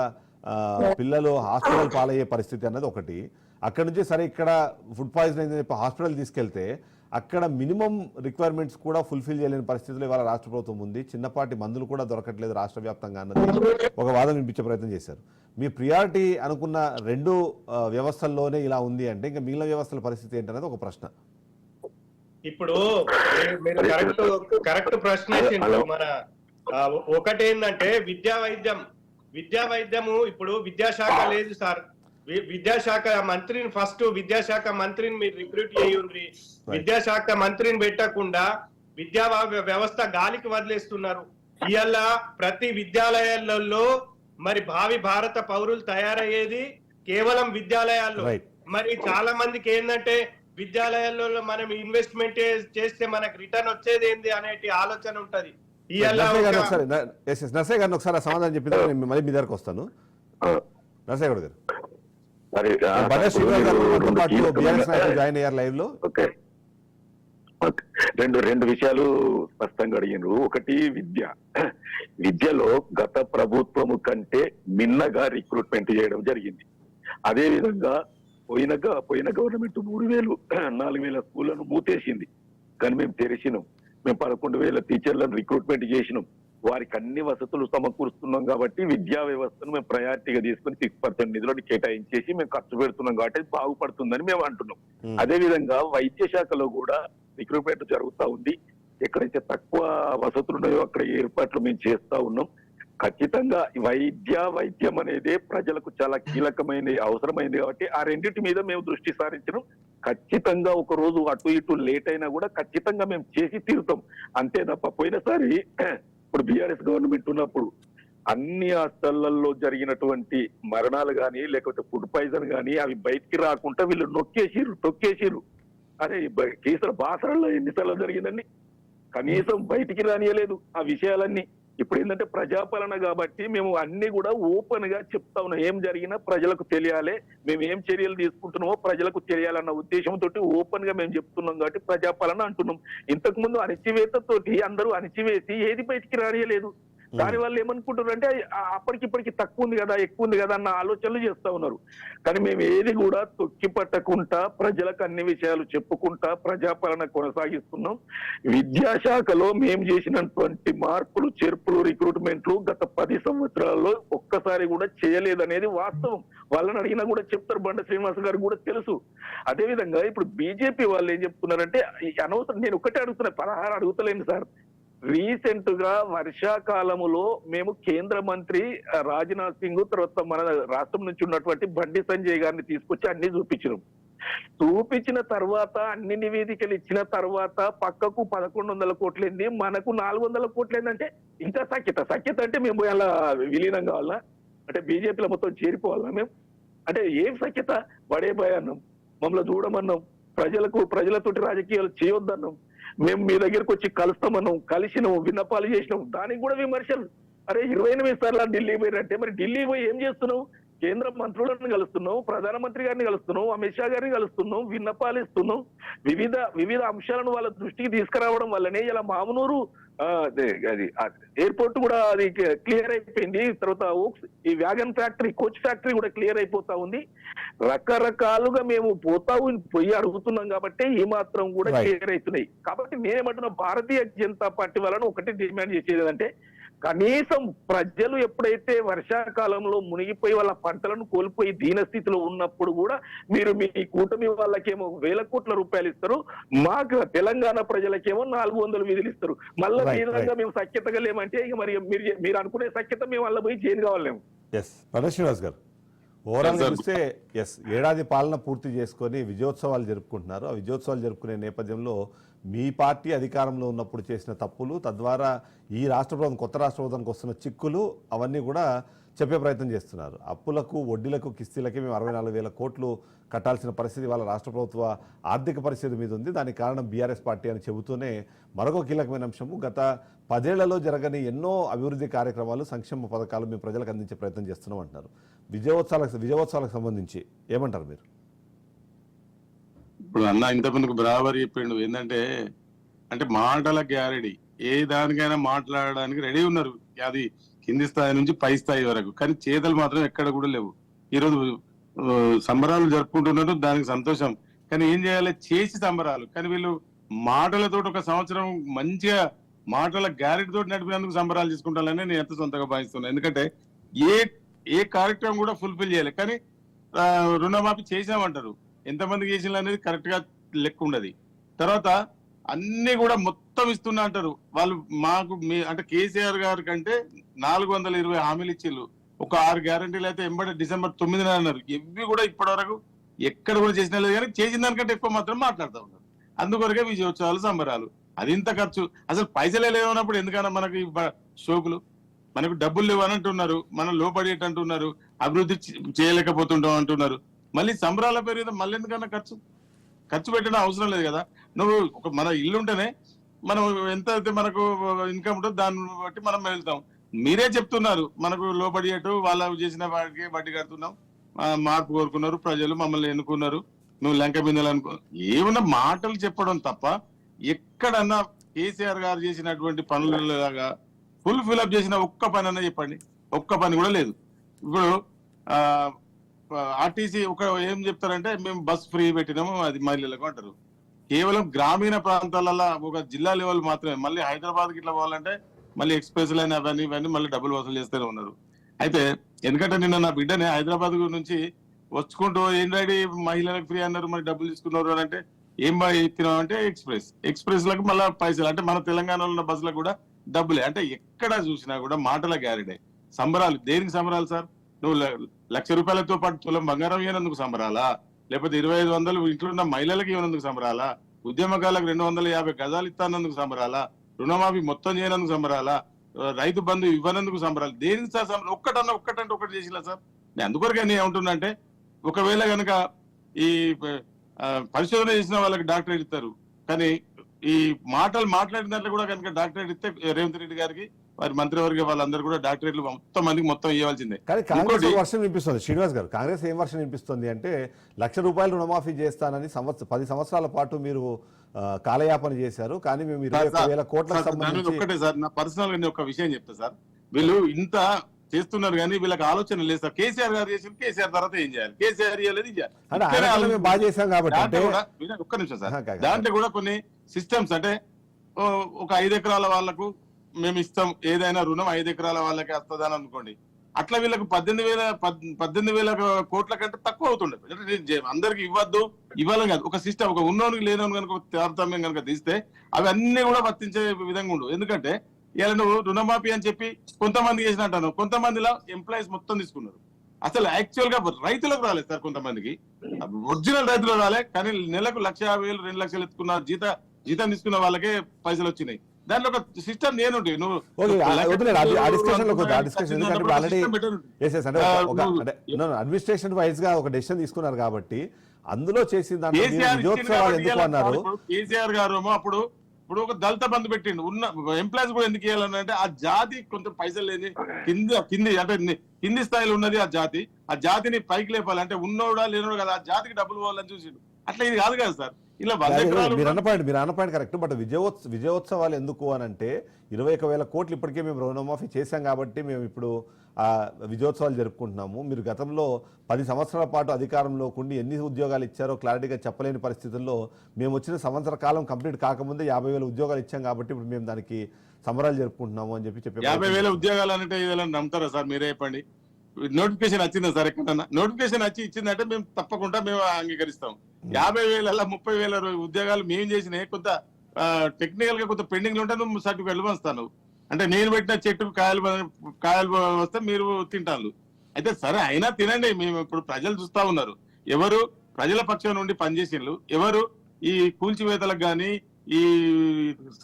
పిల్లలు హాస్పిటల్ పాలయ్యే పరిస్థితి అన్నది ఒకటి. అక్కడ నుంచి సరే ఇక్కడ ఫుడ్ పాయిజన్ అయిందని చెప్పి హాస్పిటల్ తీసుకెళ్తే అక్కడ మినిమం రిక్వైర్మెంట్స్ కూడా ఫుల్ఫిల్ చేయలేని పరిస్థితుల్లో ఇవాళ రాష్ట్ర ప్రభుత్వం ఉంది. చిన్నపాటి మందులు కూడా దొరకట్లేదు రాష్ట్ర వ్యాప్తంగా అన్నది ఒక వాదన వినిపించే ప్రయత్నం చేశారు. మీ ప్రియారిటీ అనుకున్న 2 వ్యవస్థల్లోనే ఇలా ఉంది అంటే ఇంకా మిగిలిన వ్యవస్థల పరిస్థితి ఏంటనేది ఒక ప్రశ్న. ఇప్పుడు మీరు కరెక్ట్ ప్రశ్న మన ఒకటి ఏంటంటే విద్యా వైద్యము ఇప్పుడు విద్యాశాఖ లేదు సార్. విద్యాశాఖ మంత్రిని విద్యాశాఖ మంత్రిని మీరు రిక్రూట్ చేయండి. విద్యాశాఖ మంత్రిని పెట్టకుండా విద్యా వ్యవస్థ గాలికి వదిలేస్తున్నారు. ఇవాళ ప్రతి విద్యాలయాలలో మరి భావి భారత పౌరులు తయారయ్యేది కేవలం విద్యాలయాల్లో. మరి చాలా మందికి ఏంటంటే విద్యాలయాల్లో మనం ఇన్వెస్ట్మెంట్ చేస్తే మనకు రిటర్న్ వచ్చేది ఏంది అనేటి ఆలోచన ఉంటది. నర్సయ్య గారిని ఒకసారి సమాధానం చెప్పిన మళ్ళీ మీ దగ్గరకు వస్తాను. నర్సయ్య గారు జాయిన్ అయ్యారు లైవ్ లో. రెండు విషయాలు స్పష్టంగా అడిగినారు. ఒకటి విద్యలో గత ప్రభుత్వము కంటే మిన్నగా రిక్రూట్మెంట్ చేయడం జరిగింది. అదే విధంగా పోయిన గవర్నమెంట్ 3,000-4,000 స్కూళ్లను మూతేసింది. కానీ మేము తెరిచినాం. మేము 11,000 టీచర్లను రిక్రూట్మెంట్ చేసినాం. వారికి అన్ని వసతులు సమకూరుస్తున్నాం కాబట్టి విద్యా వ్యవస్థను మేము ప్రయారిటీగా తీసుకుని 6% నిధులను కేటాయించేసి మేము ఖర్చు పెడుతున్నాం కాబట్టి బాగుపడుతుందని మేము అంటున్నాం. అదే విధంగా వైద్య శాఖలో కూడా రిక్రూట్మెంట్ జరుగుతూ ఉంది. ఎక్కడైతే తక్కువ వసతులు ఉన్నాయో అక్కడ ఏర్పాట్లు మేము చేస్తా ఉన్నాం. ఖచ్చితంగా వైద్యం అనేది ప్రజలకు చాలా కీలకమైన అవసరమైంది కాబట్టి ఆ రెండింటి మీద మేము దృష్టి సారించడం. ఖచ్చితంగా ఒక రోజు అటు ఇటు లేట్ అయినా కూడా ఖచ్చితంగా మేము చేసి తీరుతాం. అంతే తప్ప పోయినసారి ఇప్పుడు బీఆర్ఎస్ గవర్నమెంట్ ఉన్నప్పుడు అన్ని హాస్టళ్లలో జరిగినటువంటి మరణాలు కానీ లేకపోతే ఫుడ్ పాయిజన్ కానీ అవి బయటికి రాకుండా వీళ్ళు తొక్కేసిరు. అరే కేసుల బాసరలో ఎన్నిసార్లు జరిగిందండి, కనీసం బయటికి రానియలేదు ఆ విషయాలన్నీ. ఇప్పుడు ఏంటంటే ప్రజాపాలన కాబట్టి మేము అన్ని కూడా ఓపెన్ గా చెప్తా ఉన్నాం. ఏం జరిగినా ప్రజలకు తెలియాలి, మేము ఏం చర్యలు తీసుకుంటున్నామో ప్రజలకు తెలియాలన్న ఉద్దేశంతో ఓపెన్ గా మేము చెప్తున్నాం కాబట్టి ప్రజాపాలన అంటున్నాం. ఇంతకు ముందు అణిచివేతతోటి అందరూ అణిచివేసి ఏది బయటికి రానియలేదు. దాని వల్ల ఏమనుకుంటున్నారు అంటే అప్పటికిప్పటికి తక్కువ ఉంది కదా, ఎక్కువ ఉంది కదా అన్న ఆలోచనలు చేస్తా ఉన్నారు. కానీ మేము ఏది కూడా తొక్కి పట్టకుండా ప్రజలకు అన్ని విషయాలు చెప్పుకుంటా ప్రజాపాలన కొనసాగిస్తున్నాం. విద్యాశాఖలో మేము చేసినటువంటి మార్పులు, చేర్పులు, రిక్రూట్మెంట్లు గత 10 సంవత్సరాల్లో ఒక్కసారి కూడా చేయలేదనేది వాస్తవం. వాళ్ళని అడిగినా కూడా చెప్తారు, బండ శ్రీనివాస్ గారు కూడా తెలుసు. అదే విధంగా ఇప్పుడు బీజేపీ వాళ్ళు ఏం చెప్తున్నారంటే అనవసరం, నేను ఒకటే అడుగుతున్నా, 16 అడుగుతలేను సార్. రీసెంట్ గా వర్షాకాలములో మేము కేంద్ర మంత్రి రాజ్నాథ్ సింగ్, తర్వాత మన రాష్ట్రం నుంచి ఉన్నటువంటి బండి సంజయ్ గారిని తీసుకొచ్చి అన్ని చూపించిన తర్వాత అన్ని నివేదికలు ఇచ్చిన తర్వాత పక్కకు 1100 కోట్లేంది, మనకు 400 కోట్లేందంటే ఇంకా సఖ్యత అంటే మేము అలా విలీనం కావాలా, అంటే బీజేపీలో మొత్తం చేరిపోవాలా మేము? అంటే ఏం సఖ్యత? బడే భయాన్నాం, మమ్మల్ని చూడమన్నాం, ప్రజలతోటి రాజకీయాలు చేయొద్దన్నాం, మేము మీ దగ్గరకు వచ్చి కలుస్తామన్నాం, కలిసినాం, విన్నపాలు చేసినాం, దానికి కూడా విమర్శలు. అరే 28 సార్లు ఢిల్లీ పోయినట్టే, మరి ఢిల్లీ పోయి ఏం చేస్తున్నావు? కేంద్ర మంత్రులను కలుస్తున్నాం, ప్రధానమంత్రి గారిని కలుస్తున్నాం, అమిత్ షా గారిని కలుస్తున్నాం, విన్నపాలు ఇస్తున్నాం, వివిధ అంశాలను వాళ్ళ దృష్టికి తీసుకురావడం వల్లనే ఇలా మామునూరు అది ఎయిర్పోర్ట్ కూడా అది క్లియర్ అయిపోయింది. తర్వాత ఈ వ్యాగన్ ఫ్యాక్టరీ, కోచ్ ఫ్యాక్టరీ కూడా క్లియర్ అయిపోతా ఉంది. రకరకాలుగా మేము పోయి అడుగుతున్నాం కాబట్టి ఈ మాత్రం కూడా క్లియర్ అవుతున్నాయి. కాబట్టి నేనేమంటున్నా, భారతీయ జనతా పార్టీ వాళ్ళని ఒకటి డిమాండ్ చేసేది అంటే కనీసం ప్రజలు ఎప్పుడైతే వర్షాకాలంలో మునిగిపోయి వాళ్ళ పంటలను కోల్పోయి దీనస్థితిలో ఉన్నప్పుడు కూడా మీరు మీ కూటమి వాళ్ళకేమో 1000 కోట్ల రూపాయలు ఇస్తారు, మాకు తెలంగాణ ప్రజలకేమో 400 విధులు ఇస్తారు. మళ్ళీ ఈ విధంగా మేము సఖ్యతగా లేమంటే ఇక మరి మీరు అనుకునే సఖ్యత మేము వాళ్ళ పోయి చేయను కావాలేము. శ్రీనివాస్ గారు, ఓవరాల్ చూస్తే ఏడాది పాలన పూర్తి చేసుకొని విజయోత్సవాలు జరుపుకుంటున్నారు. ఆ విజయోత్సవాలు జరుపుకునే నేపథ్యంలో మీ పార్టీ అధికారంలో ఉన్నప్పుడు చేసిన తప్పులు, తద్వారా ఈ రాష్ట్ర ప్రభుత్వం, కొత్త రాష్ట్ర ప్రభుత్వానికి వస్తున్న చిక్కులు, అవన్నీ కూడా చెప్పే ప్రయత్నం చేస్తున్నారు. అప్పులకు, వడ్డీలకు, కిస్తీలకి మేము 64,000 కోట్లు కట్టాల్సిన పరిస్థితి వాళ్ళ రాష్ట్ర ప్రభుత్వ ఆర్థిక పరిస్థితి మీద ఉంది. దానికి కారణం బీఆర్ఎస్ పార్టీ అని చెబుతూనే మరొక కీలకమైన అంశము, గత 10 ఏళ్లలో జరగని ఎన్నో అభివృద్ధి కార్యక్రమాలు, సంక్షేమ పథకాలు మేము ప్రజలకు అందించే ప్రయత్నం చేస్తున్నాం అంటున్నారు. విజయోత్సవాలకు సంబంధించి ఏమంటారు మీరు? ఇప్పుడు అన్న ఇంతకుముందుకు బరాబర్ చెప్పిండు ఏంటంటే, అంటే మాటల గ్యారెడీ, ఏ దానికైనా మాట్లాడడానికి రెడీ ఉన్నారు, అది కింది స్థాయి నుంచి పై స్థాయి వరకు. కానీ చేతలు మాత్రం ఎక్కడ కూడా లేవు. ఈరోజు సంబరాలు జరుపుకుంటున్నారు, దానికి సంతోషం. కానీ ఏం చేయాలి? చేసి సంబరాలు. కానీ వీళ్ళు మాటలతో ఒక సంవత్సరం మంచిగా మాటల గ్యారెడీ తోటి నడిపినందుకు సంబరాలు చేసుకుంటారని నేను ఎంత సొంతగా భావిస్తున్నాను. ఎందుకంటే ఏ కార్యక్రమం కూడా ఫుల్ఫిల్ చేయాలి. కానీ రుణమాఫీ చేసామంటారు, ఎంతమందికి చేసిన అనేది కరెక్ట్ గా లెక్క ఉండదు. తర్వాత అన్ని కూడా మొత్తం ఇస్తున్నా అంటారు వాళ్ళు. మాకు అంటే కేసీఆర్ గారి కంటే 420 హామీలు ఇచ్చిళ్ళు, ఒక 6 గ్యారంటీలు అయితే ఎంబడే December 9న అన్నారు. ఇవి కూడా ఇప్పటి వరకు ఎక్కడ కూడా చేసిన లేదు, కానీ చేసిన దానికంటే ఎక్కువ మాత్రం మాట్లాడుతూ ఉన్నారు. అందుకొరకే విజయోత్సవాలు, సంబరాలు. అది ఇంత ఖర్చు, అసలు పైసలే లేవన్నప్పుడు ఎందుకన్నా మనకి షోకులు? మనకు డబ్బులు లేవు అని అంటున్నారు, మనం లోపడేట అంటున్నారు, అభివృద్ధి చేయలేకపోతుంటాం అంటున్నారు. మళ్ళీ సంబరాల పేరు మీద మళ్ళీ ఎందుకన్నా ఖర్చు పెట్టడం అవసరం లేదు కదా. నువ్వు మన ఇల్లు ఉంటేనే మనం ఎంత అయితే మనకు ఇన్కమ్ ఉంటుందో దాన్ని బట్టి మనం వెళ్తాం. మీరే చెప్తున్నారు మనకు లోబడియట్టు, వాళ్ళు చేసిన వాటికి వడ్డీ కడుతున్నాం, మార్పు కోరుకున్నారు ప్రజలు, మమ్మల్ని ఎన్నుకున్నారు, నువ్వు లంక బిందెలు అనుకో. ఏమన్నా మాటలు చెప్పడం తప్ప ఎక్కడన్నా కేసీఆర్ గారు చేసినటువంటి పనులలాగా ఫుల్ ఫిల్అప్ చేసిన ఒక్క పని అన్నా చెప్పండి. ఒక్క పని కూడా లేదు. ఇప్పుడు ఆర్టీసీ ఏం చెప్తారంటే మేము బస్ ఫ్రీ పెట్టినాము, అది మహిళలకు అంటారు. కేవలం గ్రామీణ ప్రాంతాలలో ఒక జిల్లా లెవెల్ మాత్రమే. మళ్ళీ హైదరాబాద్కి ఇట్లా పోవాలంటే మళ్ళీ ఎక్స్ప్రెస్ లైన్ అవన్నీ ఇవన్నీ మళ్ళీ డబ్బులు వసూలు చేస్తూనే ఉన్నారు. అయితే ఎందుకంటే నిన్న నా బిడ్డనే హైదరాబాద్ నుంచి వచ్చుకుంటూ ఏం డాడీ మహిళలకు ఫ్రీ అన్నారు, మరి డబ్బులు తీసుకున్నారు అని అంటే, ఏం ఎత్తినాం అంటే ఎక్స్ప్రెస్ లకు మళ్ళీ పైసలు. అంటే మన తెలంగాణలో ఉన్న బస్సులకు కూడా డబ్బులే. అంటే ఎక్కడ చూసినా కూడా మాటల గ్యారెడే. సంబరాలు దేనికి సంబరాలు సార్? నువ్వు 1,00,000 రూపాయలతో పాటు తులం బంగారం ఇవ్వనందుకు సంబరాలా? లేకపోతే 2,500 ఇంట్లో ఉన్న మహిళలకు ఇవ్వనందుకు సంబరాలా? ఉద్యమకాలకు 250 గజాలు ఇస్తానందుకు సంబరాలా? రుణమాఫీ మొత్తం చేయనందుకు సంబరాలా? రైతు బంధు ఇవ్వనందుకు సంబరాలు? దేనికి సార్? ఒక్కటంటే ఒకటి చేసిలా సార్? నేను అందుకొరకే నేను ఏమంటున్నా అంటే, ఒకవేళ కనుక ఈ పరిశోధన చేసిన వాళ్ళకి డాక్టరేట్ ఇస్తారు, కానీ ఈ మాటలు మాట్లాడిన దాంట్లో కూడా కనుక డాక్టరేట్ ఇస్తే రేవంత్ రెడ్డి గారికి వారి మంత్రివర్గ వాళ్ళందరూ కూడా డాక్టరేట్లు మొత్తం మందికి మొత్తం ఇవ్వాల్సిందే. కానీ కాంగ్రెస్ వర్షం వినిపిస్తుంది శ్రీనివాస్ గారు. కాంగ్రెస్ ఏం వర్షం వినిపిస్తుంది అంటే, 1,00,000 రూపాయలు రుణమాఫీ చేస్తానని 10 సంవత్సరాల పాటు మీరు కాలయాపన చేశారు, కానీ మేము 21,000 కోట్లకు సంబంధించి ఒక్కటే సార్, నా పర్సనల్ గా ఒక విషయం చెప్తా సార్. వీళ్ళు ఇంత చేస్తున్నారు కానీ వీళ్ళకి ఆలోచన లేదు సార్. కేసీఆర్ గారు చేసింది కేసీఆర్ తర్వాత ఏం చేయాలి, కేసీఆర్ చేయలేదు ఇది చేయాలి. అంటే ఆయన కాలం మేము బాగా చేశాం కాబట్టి అంటే దాంట్లో కూడా వినండి, ఒక్క నిమిషం సార్. కాదు. దాంట్లో కూడా కొన్ని సిస్టమ్స్ అంటే ఒక 5 ఎకరాల వాళ్ళకు మేము ఇస్తాం ఏదైనా రుణం 5 ఎకరాల వాళ్ళకి వస్తుందని అనుకోండి, అట్లా వీళ్ళకి 18,000 కోట్ల కంటే తక్కువ అవుతుండే. అంటే అందరికి ఇవ్వద్దు ఇవ్వాలని కాదు, ఒక సిస్టమ్ ఒక ఉన్నోనికి లేనోని కనుక తారతమ్యం కనుక తీస్తే అవి అన్ని కూడా వర్తించే విధంగా ఉండవు. ఎందుకంటే ఇలా నువ్వు రుణమాఫీ అని చెప్పి కొంతమంది చేసినట్టాను, కొంతమందిలో ఎంప్లాయీస్ మొత్తం తీసుకున్నారు. అసలు యాక్చువల్ గా రైతులకు రాలేదు సార్, కొంతమందికి ఒరిజినల్ రైతులు రాలే, కానీ నెలకు 1,50,000 2 లక్షలు ఎత్తుకున్న జీతం తీసుకున్న వాళ్ళకే పైసలు వచ్చినాయి. దాంట్లో ఒక సిస్టమ్ నేనుంటే నువ్వు అడ్మినిస్ట్రేషన్ వైజ్ గా ఒక డెసిషన్ తీసుకున్నారు కాబట్టి అందులో చేసిన దాంట్లో విజయోత్సవాలు ఎందుకు అన్నారు? కేసీఆర్ గారు అప్పుడు ఒక దళిత బంధు పెట్టిండు, ఉన్న ఎంప్లాయీస్ కూడా ఎందుకు ఇవ్వాలంటే ఆ జాతి కొంచెం పైసలు లేని కింది అంటే కింది స్థాయిలో ఉన్నది ఆ జాతిని పైకి లేపాలంటే ఉన్నోడా లేనోడు కదా, ఆ జాతికి డబ్బులు పోవాలని చూసిండు. అట్లా ఇది కాదు కదా సార్. ఇలా మీరు అన్న పాయింట్ కరెక్ట్. బట్ విజయోత్సవాలు ఎందుకు అని అంటే 21,000 కోట్లు ఇప్పటికే మేము రుణమాఫీ చేశాం కాబట్టి మేము ఇప్పుడు ఆ విజయోత్సవాలు జరుపుకుంటున్నాము. మీరు గతంలో 10 సంవత్సరాల పాటు అధికారంలో ఉండి ఎన్ని ఉద్యోగాలు ఇచ్చారో క్లారిటీగా చెప్పలేని పరిస్థితుల్లో మేము వచ్చిన సంవత్సర కాలం కంప్లీట్ కాకముందే 50,000 ఉద్యోగాలు ఇచ్చాం కాబట్టి ఇప్పుడు మేము దానికి సంబరాలు జరుపుకుంటున్నాము అని చెప్పి 50,000 ఉద్యోగాలు అంటే ఇదేలా నమ్ముతారా సార్? మీరే చెప్పండి. నోటిఫికేషన్ వచ్చిందా సార్? ఎక్కడన్నా నోటిఫికేషన్ వచ్చి ఇచ్చిందంటే మేము తప్పకుండా మేము అంగీకరిస్తాం. 50,000 30,000 ఉద్యోగాలు మేము చేసినాయి, కొంత టెక్నికల్ గా కొంత పెండింగ్ ఉంటే నువ్వు సర్టిఫికెట్లు పంచుతాను అంటే నేను పెట్టిన చెట్టుకు కాయలు వస్తే మీరు తింటాను. అయితే సరే అయినా తినండి, మేము ఇప్పుడు ప్రజలు చూస్తా ఉన్నారు ఎవరు ప్రజల పక్షం నుండి పనిచేసినట్లు, ఎవరు ఈ కూల్చివేతలకు గాని ఈ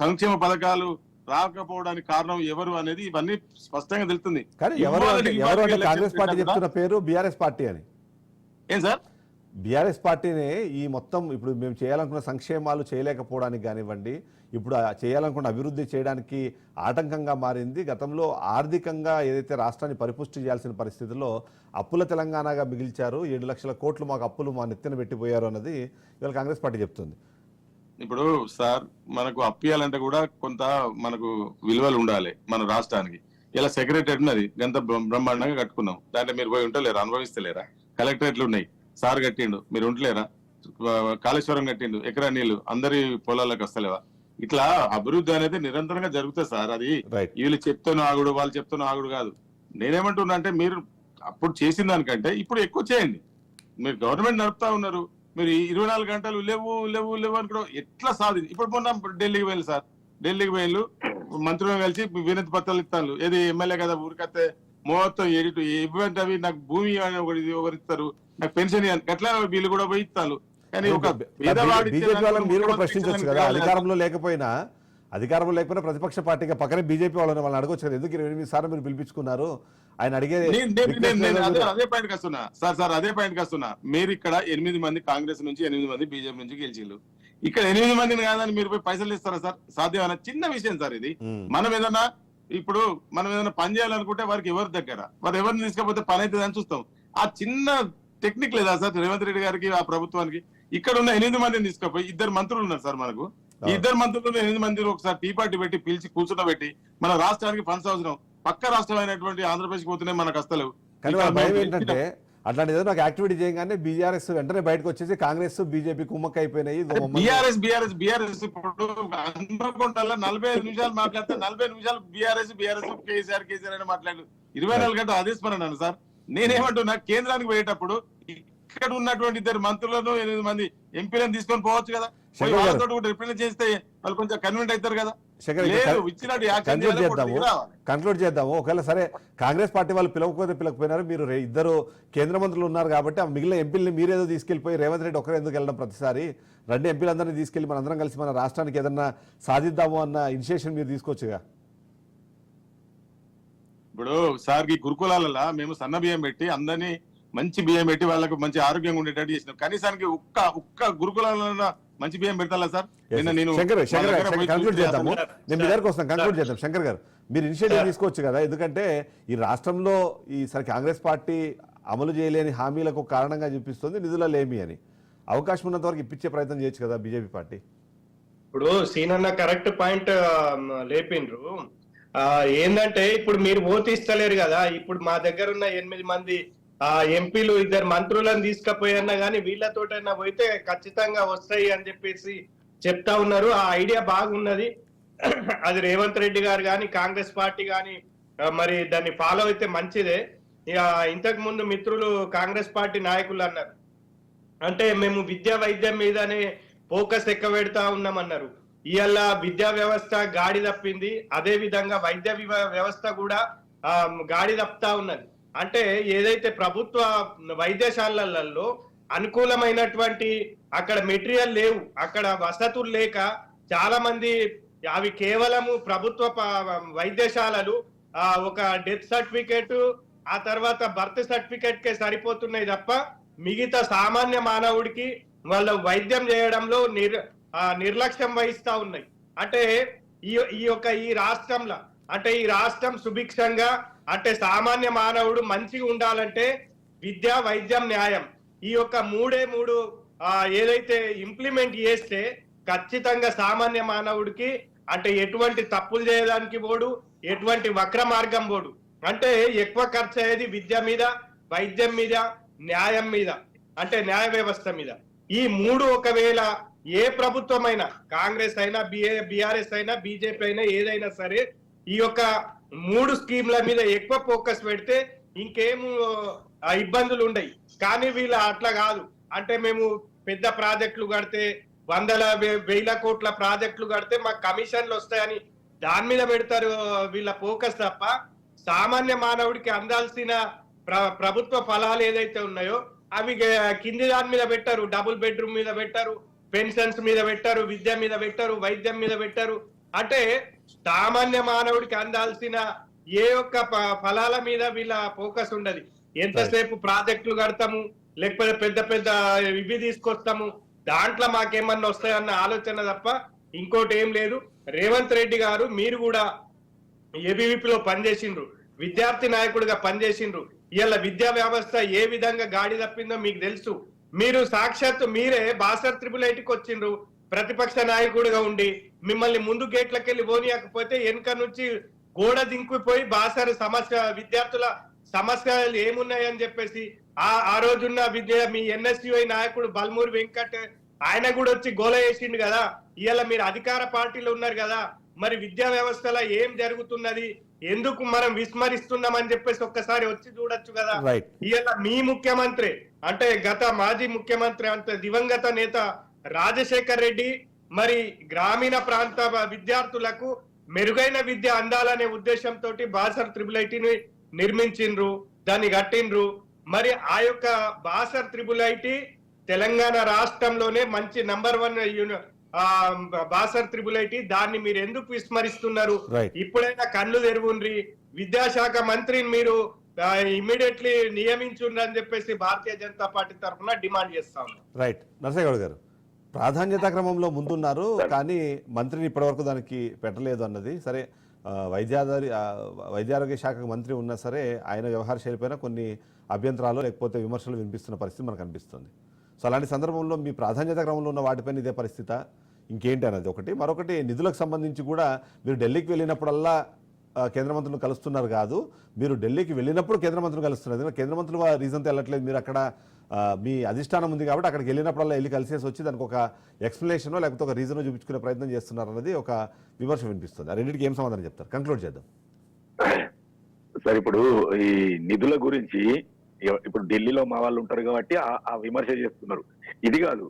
సంక్షేమ పథకాలు రాకపోవడానికి కారణం ఎవరు అనేది ఇవన్నీ స్పష్టంగా తెలుస్తుంది. కానీ కాంగ్రెస్ పార్టీ చెప్తున్న పేరు బీఆర్ఎస్ పార్టీ అని. ఏం సార్? బీఆర్ఎస్ పార్టీనే ఈ మొత్తం ఇప్పుడు మేము చేయాలనుకున్న సంక్షేమాలు చేయలేకపోవడానికి కానివ్వండి, ఇప్పుడు చేయాలనుకున్న అభివృద్ధి చేయడానికి ఆటంకంగా మారింది. గతంలో ఆర్థికంగా ఏదైతే రాష్ట్రాన్ని పరిపుష్టి చేయాల్సిన పరిస్థితుల్లో అప్పుల తెలంగాణగా మిగిల్చారు. 7 లక్షల కోట్లు మాకు అప్పులు మా నెత్తిన పెట్టిపోయారు అన్నది ఇవాళ కాంగ్రెస్ పార్టీ చెప్తుంది. ఇప్పుడు సార్ మనకు అప్పియాలంటే కూడా కొంత మనకు విలువలు ఉండాలి మన రాష్ట్రానికి. ఇలా సెక్రటరీ ఉన్నది గంత బ్రహ్మాండంగా కట్టుకున్నాం, దాంట్లో మీరు పోయి ఉంటలేరా, అనుభవిస్తలేరా? కలెక్టరేట్లు ఉన్నాయి, సార్ కట్టిండు, మీరు ఉంటలేరా? కాళేశ్వరం కట్టిండు, ఎకరా నీళ్లు అందరి పొలాలకు వస్తలేవా? ఇట్లా అభివృద్ధి అనేది నిరంతరంగా జరుగుతుంది సార్. అది వీళ్ళు చెప్తాను ఆగుడు వాళ్ళు చెప్తాను ఆగుడు కాదు. నేనేమంటున్నా అంటే మీరు అప్పుడు చేసిన దానికంటే ఇప్పుడు ఎక్కువ చేయండి. మీరు గవర్నమెంట్ నడుపుతా ఉన్నారు, మీరు 24 గంటలు లేవు లేవు లేవు అని కూడా ఎట్లా సాధించి ఇప్పుడు మొన్న ఢిల్లీకి వెళ్ళి సార్, ఢిల్లీకి వెళ్ళి మంత్రులను కలిసి వినతి పత్రాలు ఇస్తాను. ఏది ఎమ్మెల్యే కదా ఊరికైతే మొత్తం ఎడిట్ ఇవ్వండి, అవి నాకు భూమి ఒకరు ఇస్తారు, నాకు పెన్షన్ అట్లా వీళ్ళు కూడా పోయి ఇస్తారు. కానీ ఒక బీజేపీ వాళ్ళని మీరు కూడా ప్రశ్నించవచ్చు కదా, అధికారంలో లేకపోయినా ప్రతిపక్ష పార్టీగా పక్కనే బీజేపీ వాళ్ళని అడగొచ్చు కదా, ఎందుకు 28 సార్లు మీరు పిలిపించుకున్నారు ఆయన అడిగే అదే పాయింట్ వస్తున్నా సార్. అదే పాయింట్ వస్తున్నా. మీరు ఇక్కడ 8 మంది కాంగ్రెస్ నుంచి 8 మంది బీజేపీ నుంచి గెలిచిండ్రు. ఇక్కడ 8 మందిని కాదని మీరు పోయి పైసలు ఇస్తారా సార్? సాధ్యమైన చిన్న విషయం సార్ ఇది. మనం ఏదైనా పని చేయాలనుకుంటే వారికి ఎవరి దగ్గర వారు ఎవరిని తీసుకపోతే పని అవుతుంది అని చూస్తాం. ఆ చిన్న టెక్నిక్ లేదా సార్ రేవంత్ రెడ్డి గారికి ఆ ప్రభుత్వానికి? ఇక్కడ ఉన్న 8 మందిని తీసుకుపోయి 2 మంత్రులు ఉన్నారు సార్ మనకు. ఈ 2 మంత్రులు 8 మంది ఒకసారి టీ పార్టీ పెట్టి పిలిచి కూర్చుండబెట్టి మన రాష్ట్రానికి ఫండ్స్ అవసరం, పక్క రాష్ట్రం అయినటువంటి ఆంధ్రప్రదేశ్ పోతున్నాయి, మనకు వస్తలేవు. కానీ భయం ఏంటంటే అట్లాంటి ఏదో నాకు యాక్టివిటీ చేయగానే బీఆర్ఎస్ వెంటనే బయటకు వచ్చేసి కాంగ్రెస్ బీజేపీ కుమ్మక్క అయిపోయినాయి. బీఆర్ఎస్ ఇప్పుడు అనుకుంటా 45 నిమిషాలు మాట్లాడితే 40 నిమిషాలు బీఆర్ఎస్ కేసీఆర్ అని మాట్లాడు 24 గంటలు అదే స్మరణను సార్. నేనేమంటున్నా, కేంద్రానికి పోయేటప్పుడు ఇక్కడ ఉన్నటువంటి 2 మంత్రులను 8 మంది ఎంపీలను తీసుకొని పోవచ్చు కదా, వాళ్ళతో కూడా రిప్రజెంట్ చేస్తే వాళ్ళు కొంచెం కన్విన్స్ అవుతారు కదా. కన్క్లూడ్ చేద్దాము. ఒకవేళ సరే కాంగ్రెస్ పార్టీ వాళ్ళు పిలవకపోయినారు, మీరు 2 కేంద్ర మంత్రులు ఉన్నారు కాబట్టి ఆ మిగిలిన ఎంపీలని మీరేదో తీసుకెళ్లిపోయి రేవంత్ రెడ్డి ఒకరు ఎందుకు వెళ్ళడం ప్రతిసారి? 2 ఎంపీలందరినీ తీసుకెళ్లి మన అందరం కలిసి మన రాష్ట్రానికి ఏదన్నా సాధిద్దాము అన్న ఇనిషియేషన్ మీరు తీసుకోవచ్చుగా. ఇప్పుడు సార్కి గురుకులాలలో మేము సన్న బియ్యం పెట్టి అందరినీ మంచి బియ్యం పెట్టి వాళ్ళకు మంచి ఆరోగ్యంగా ఉండేటట్టు చేసినాం. కనీసానికి ఒక్క గురుకులాలలో మంచి బియ్యం పెడతా సార్. కంక్లూడ్ చేద్దాము, నేను మీ దగ్గరకు వస్తాను. కంక్లూడ్ చేద్దాం. శంకర్ గారు, మీరు ఇనిషియేటివ్ తీసుకోవచ్చు కదా, ఎందుకంటే ఈ రాష్ట్రంలో ఈసారి కాంగ్రెస్ పార్టీ అమలు చేయలేని హామీలకు కారణంగా చూపిస్తుంది నిధుల లేమి అని. అవకాశం ఉన్నంత వరకు ఇప్పించే ప్రయత్నం చేయొచ్చు కదా బీజేపీ పార్టీ. ఇప్పుడు సీనన్న కరెక్ట్ పాయింట్ లేపిండ్రు. ఏంటంటే ఇప్పుడు మీరు ఓటు ఇస్తలేరు కదా, ఇప్పుడు మా దగ్గర ఉన్న 8 మంది ఎంపీలు 2 మంత్రులను తీసుకుపోయన్నా కానీ వీళ్ళతోటైనా పోయితే ఖచ్చితంగా వస్తాయి అని చెప్పేసి చెప్తా ఉన్నారు. ఆ ఐడియా బాగున్నది. అది రేవంత్ రెడ్డి గారు కానీ కాంగ్రెస్ పార్టీ కానీ మరి దాన్ని ఫాలో అయితే మంచిదే. ఇక ఇంతకు ముందు మిత్రులు కాంగ్రెస్ పార్టీ నాయకులు అన్నారు, అంటే మేము విద్యా వైద్యం మీదనే ఫోకస్ ఎక్కువ పెడతా ఉన్నామన్నారు. ఇవాళ విద్యా వ్యవస్థ గాడి తప్పింది, అదే విధంగా వైద్య వ్యవస్థ కూడా గాడి తప్పుతా ఉన్నది. అంటే ఏదైతే ప్రభుత్వ వైద్యశాలలలో అనుకూలమైనటువంటి అక్కడ మెటీరియల్ లేవు, అక్కడ వసతులు లేక చాలా మంది అవి కేవలము ప్రభుత్వ వైద్యశాలలు ఒక డెత్ సర్టిఫికేట్ ఆ తర్వాత బర్త్ సర్టిఫికేట్ కే సరిపోతున్నాయి తప్ప మిగతా సామాన్య మానవుడికి వాళ్ళ వైద్యం చేయడంలో నిర్లక్ష్యం వహిస్తా ఉన్నాయి. అంటే ఈ రాష్ట్రంలో అంటే ఈ రాష్ట్రం సుభిక్షంగా అంటే సామాన్య మానవుడు మంచిగా ఉండాలంటే విద్య, వైద్యం, న్యాయం ఈ యొక్క మూడు ఏదైతే ఇంప్లిమెంట్ చేస్తే ఖచ్చితంగా సామాన్య మానవుడికి అంటే ఎటువంటి తప్పులు చేయడానికి పోడు, ఎటువంటి వక్ర మార్గం పోడు. అంటే ఎక్కువ ఖర్చు అయ్యేది విద్య మీద, వైద్యం మీద, న్యాయం మీద, అంటే న్యాయ వ్యవస్థ మీద. ఈ మూడు ఒకవేళ ఏ ప్రభుత్వమైనా, కాంగ్రెస్ అయినా, బీఆర్ఎస్ అయినా, బీజేపీ అయినా, ఏదైనా సరే ఈ యొక్క 3 స్కీమ్ల మీద ఎక్కువ ఫోకస్ పెడితే ఇంకేమో ఇబ్బందులు ఉండయి. కానీ వీళ్ళ అట్లా కాదు. అంటే మేము పెద్ద ప్రాజెక్టులు కడితే 100,000 కోట్ల ప్రాజెక్టులు కడితే మాకు కమిషన్లు వస్తాయని దాని మీద పెడతారు వీళ్ళ ఫోకస్ తప్ప సామాన్య మానవుడికి అందాల్సిన ప్రభుత్వ ఫలాలు ఏదైతే ఉన్నాయో అవి కింది దాని మీద పెట్టారు. డబుల్ బెడ్రూమ్ మీద పెట్టారు, పెన్షన్స్ మీద పెట్టారు, విద్య మీద పెట్టారు, వైద్యం మీద పెట్టారు. అంటే సామాన్య మానవుడికి అందాల్సిన ఏ ఒక్క ఫలాల మీద వీళ్ళ ఫోకస్ ఉండదు. ఎంతసేపు ప్రాజెక్టులు కడతాము, లేకపోతే పెద్ద పెద్ద ఇవి తీసుకొస్తాము, దాంట్లో మాకేమన్నా వస్తాయన్న ఆలోచన తప్ప ఇంకోటి ఏం లేదు. రేవంత్ రెడ్డి గారు మీరు కూడా ఏబీవీపీలో పనిచేసిండ్రు, విద్యార్థి నాయకుడిగా పనిచేసిండ్రు. ఇవాళ విద్యా వ్యవస్థ ఏ విధంగా గాడి తప్పిందో మీకు తెలుసు. మీరు సాక్షాత్తు మీరే బాసర్ త్రిపుల్8కి వచ్చిండ్రు ప్రతిపక్ష నాయకుడిగా ఉండి, మిమ్మల్ని ముందు గేట్లకెళ్ళి పోనీయకపోతే వెనుక నుంచి గోడ దింకిపోయి బాసర్ సమస్య విద్యార్థుల సమస్యలు ఏమున్నాయని చెప్పేసి ఆ రోజున్న మీ ఎన్ఎస్యుఐ నాయకుడు బల్మూరి వెంకట్ ఆయన కూడా వచ్చి గోల వేసిండు కదా. ఇవాళ మీరు అధికార పార్టీలో ఉన్నారు కదా, మరి విద్యా వ్యవస్థలో ఏం జరుగుతున్నది, ఎందుకు మనం విస్మరిస్తున్నామని చెప్పేసి ఒక్కసారి వచ్చి చూడొచ్చు కదా. ఇవాళ మీ ముఖ్యమంత్రి అంటే గత మాజీ ముఖ్యమంత్రి అంటే దివంగత నేత రాజశేఖర్ రెడ్డి మరి గ్రామీణ ప్రాంత విద్యార్థులకు మెరుగైన విద్య అందాలనే ఉద్దేశంతో బాసర్ త్రిపుల్8ని నిర్మించిండ్రు, దాన్ని కట్టిండ్రు. మరి ఆ యొక్క బాసర్ త్రిపుల్8 తెలంగాణ రాష్ట్రంలోనే మంచి #1 బాసర్ త్రిపుల్8, దాన్ని మీరు ఎందుకు విస్మరిస్తున్నారు? ఇప్పుడైనా కళ్ళు తెరువుండ్రి. విద్యాశాఖ మంత్రిని మీరు ఇమ్మీడియట్లీ నియమించుండ్రి అని చెప్పేసి భారతీయ జనతా పార్టీ తరఫున డిమాండ్ చేస్తా ఉన్నాం. రైట్, నరసింహగౌడ్ గారు ప్రాధాన్యత క్రమంలో ముందున్నారు, కానీ మంత్రిని ఇప్పటివరకు దానికి పెట్టలేదు అన్నది సరే. వైద్యారోగ్య శాఖకు మంత్రి ఉన్నా సరే ఆయన వ్యవహార శైలిపైన కొన్ని అభ్యంతరాలు లేకపోతే విమర్శలు వినిపిస్తున్న పరిస్థితి మనకు అనిపిస్తుంది. సో అలాంటి సందర్భంలో మీ ప్రాధాన్యత క్రమంలో ఉన్న వాటిపైన ఇదే పరిస్థితి ఇంకేంటి అన్నది ఒకటి. మరొకటి, నిధులకు సంబంధించి కూడా మీరు ఢిల్లీకి వెళ్ళినప్పుడల్లా కేంద్ర మంత్రులను కలుస్తున్నారు కాదు, మీరు ఢిల్లీకి వెళ్ళినప్పుడు కేంద్ర మంత్రులు కలుస్తున్నారు. కేంద్ర మంత్రులు రీజన్తో వెళ్ళట్లేదు, మీరు అక్కడ మీ అధిష్టానం ఉంది కాబట్టి అక్కడికి వెళ్ళినప్పుడల్లా వెళ్ళి కలిసేసి వచ్చి దానికి ఒక ఎక్స్ప్లెనేషనో లేకపోతే ఒక రీజనో చూపించుకునే ప్రయత్నం చేస్తున్నారు అన్నది ఒక విమర్శ వినిపిస్తుంది. ఆ రెండింటికి ఏం సమాధానం చెప్తారు? కంక్లూడ్ చేద్దాం సార్. ఇప్పుడు ఈ నిధుల గురించి ఇప్పుడు ఢిల్లీలో మా వాళ్ళు ఉంటారు కాబట్టి ఆ విమర్శ చేస్తున్నారు. ఇది కాదు,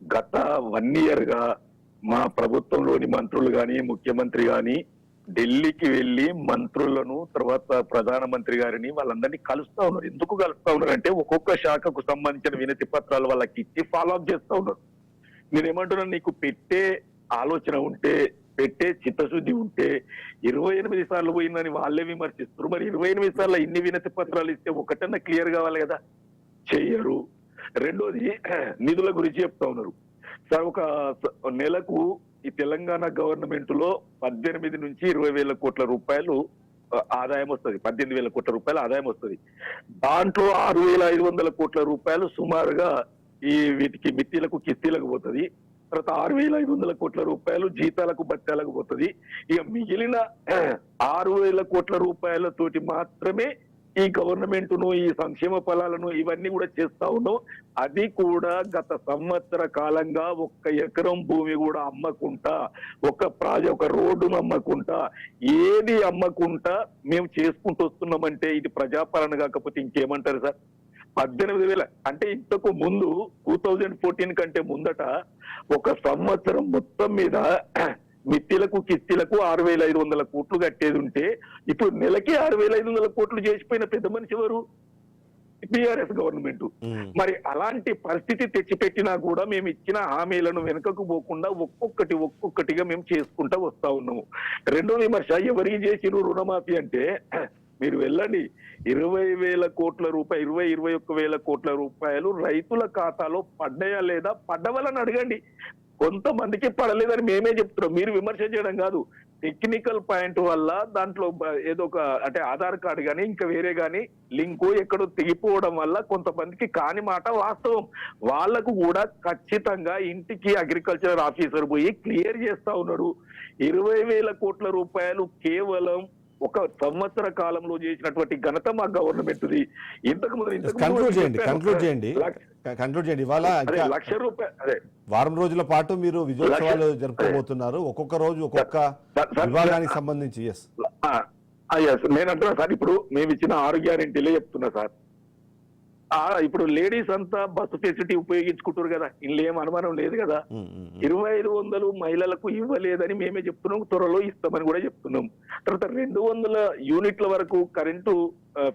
గత 1 year గా మా ప్రభుత్వంలోని మంత్రులు గాని ముఖ్యమంత్రి గాని ఢిల్లీకి వెళ్లి మంత్రులను తర్వాత ప్రధానమంత్రి గారిని వాళ్ళందరినీ కలుస్తా ఉన్నారు. ఎందుకు కలుస్తా ఉన్నారు అంటే ఒక్కొక్క శాఖకు సంబంధించిన వినతి పత్రాలు వాళ్ళకి ఇచ్చి ఫాలో అప్ చేస్తా ఉన్నారు. నేనేమంటున్నా, నీకు పెట్టే ఆలోచన ఉంటే, పెట్టే చిత్తశుద్ధి ఉంటే 28 సార్లు పోయిందని వాళ్ళే విమర్శిస్తారు. మరి 28 సార్లు ఇన్ని వినతి పత్రాలు ఇస్తే ఒకటన్నా క్లియర్ కావాలి కదా, చెయ్యరు. రెండోది, నిధుల గురించి చెప్తా ఉన్నారు సార్. ఒక నెలకు ఈ తెలంగాణ గవర్నమెంట్ లో 18 నుంచి 20,000 కోట్ల రూపాయలు ఆదాయం వస్తుంది, 18,000 కోట్ల రూపాయలు ఆదాయం వస్తుంది. దాంట్లో 6,500 కోట్ల రూపాయలు సుమారుగా ఈ వీటికి మిత్తిలకు కిస్తీలకు పోతుంది. తర్వాత 6,500 కోట్ల రూపాయలు జీతాలకు భత్యాలకు పోతుంది. ఇక మిగిలిన 6,000 కోట్ల రూపాయలతోటి మాత్రమే ఈ గవర్నమెంట్ ను ఈ సంక్షేమ ఫలాలను ఇవన్నీ కూడా చేస్తా ఉన్నాం. అది కూడా గత సంవత్సర కాలంగా 1 ఎకరం భూమి కూడా అమ్మకుంటా, ఒక రోడ్డును అమ్మకుంటా, ఏది అమ్మకుంటా మేము చేసుకుంటూ వస్తున్నామంటే ఇది ప్రజాపాలన కాకపోతే ఇంకేమంటారు సార్? 18,000 అంటే ఇంతకు ముందు 2014 కంటే ముందట ఒక సంవత్సరం మొత్తం మీద మిత్తిలకు కిస్తీలకు 6,500 కోట్లు కట్టేది ఉంటే ఇప్పుడు నెలకి 6,500 కోట్లు చేసిపోయిన పెద్ద మనిషి ఎవరు? BRS government. మరి అలాంటి పరిస్థితి తెచ్చిపెట్టినా కూడా మేము ఇచ్చిన హామీలను వెనుకకు పోకుండా ఒక్కొక్కటిగా మేము చేసుకుంటా వస్తా ఉన్నాము. రెండో విమర్శ, ఎవరికి చేసిరు రుణమాఫీ అంటే మీరు వెళ్ళండి, 20,000 కోట్ల రూపాయలు 21,000 కోట్ల రూపాయలు రైతుల ఖాతాలో పడ్డాయా లేదా? పడ్డవాళ్ళని అడగండి. కొంతమందికి పడలేదని మేమే చెప్తున్నాం, మీరు విమర్శ చేయడం కాదు. టెక్నికల్ పాయింట్ వల్ల దాంట్లో ఏదో ఒక అంటే ఆధార్ కార్డు కానీ ఇంకా వేరే కానీ లింకు ఎక్కడో తెగిపోవడం వల్ల కొంతమందికి కాని మాట వాస్తవం. వాళ్లకు కూడా ఖచ్చితంగా ఇంటికి అగ్రికల్చర్ ఆఫీసర్ పోయి క్లియర్ చేస్తా ఉన్నాడు. 20,000 కోట్ల రూపాయలు కేవలం ఒక సంవత్సర కాలంలో చేసినటువంటి ఘనత మా గవర్నమెంట్. ఇంతకు ముందు కంక్లూడ్ చేయండి. ఇవాళ లక్ష రూపాయలు అదే వారం రోజుల పాటు మీరు విజయోత్సవాలు జరుపుకోబోతున్నారు, ఒక్కొక్క రోజు ఒక్కొక్క విభాగానికి సంబంధించి. నేను అంటున్నా సార్, ఇప్పుడు మేము ఇచ్చిన 6 గ్యారెంటీలే చెప్తున్నా సార్. ఇప్పుడు లేడీస్ అంతా బస్సు ఫెసిలిటీ ఉపయోగించుకుంటారు కదా, ఇందులో ఏం అనుమానం లేదు కదా. 2,500 మహిళలకు ఇవ్వలేదని మేమే చెప్తున్నాం, త్వరలో ఇస్తామని కూడా చెప్తున్నాం. తర్వాత 200 యూనిట్ల వరకు కరెంటు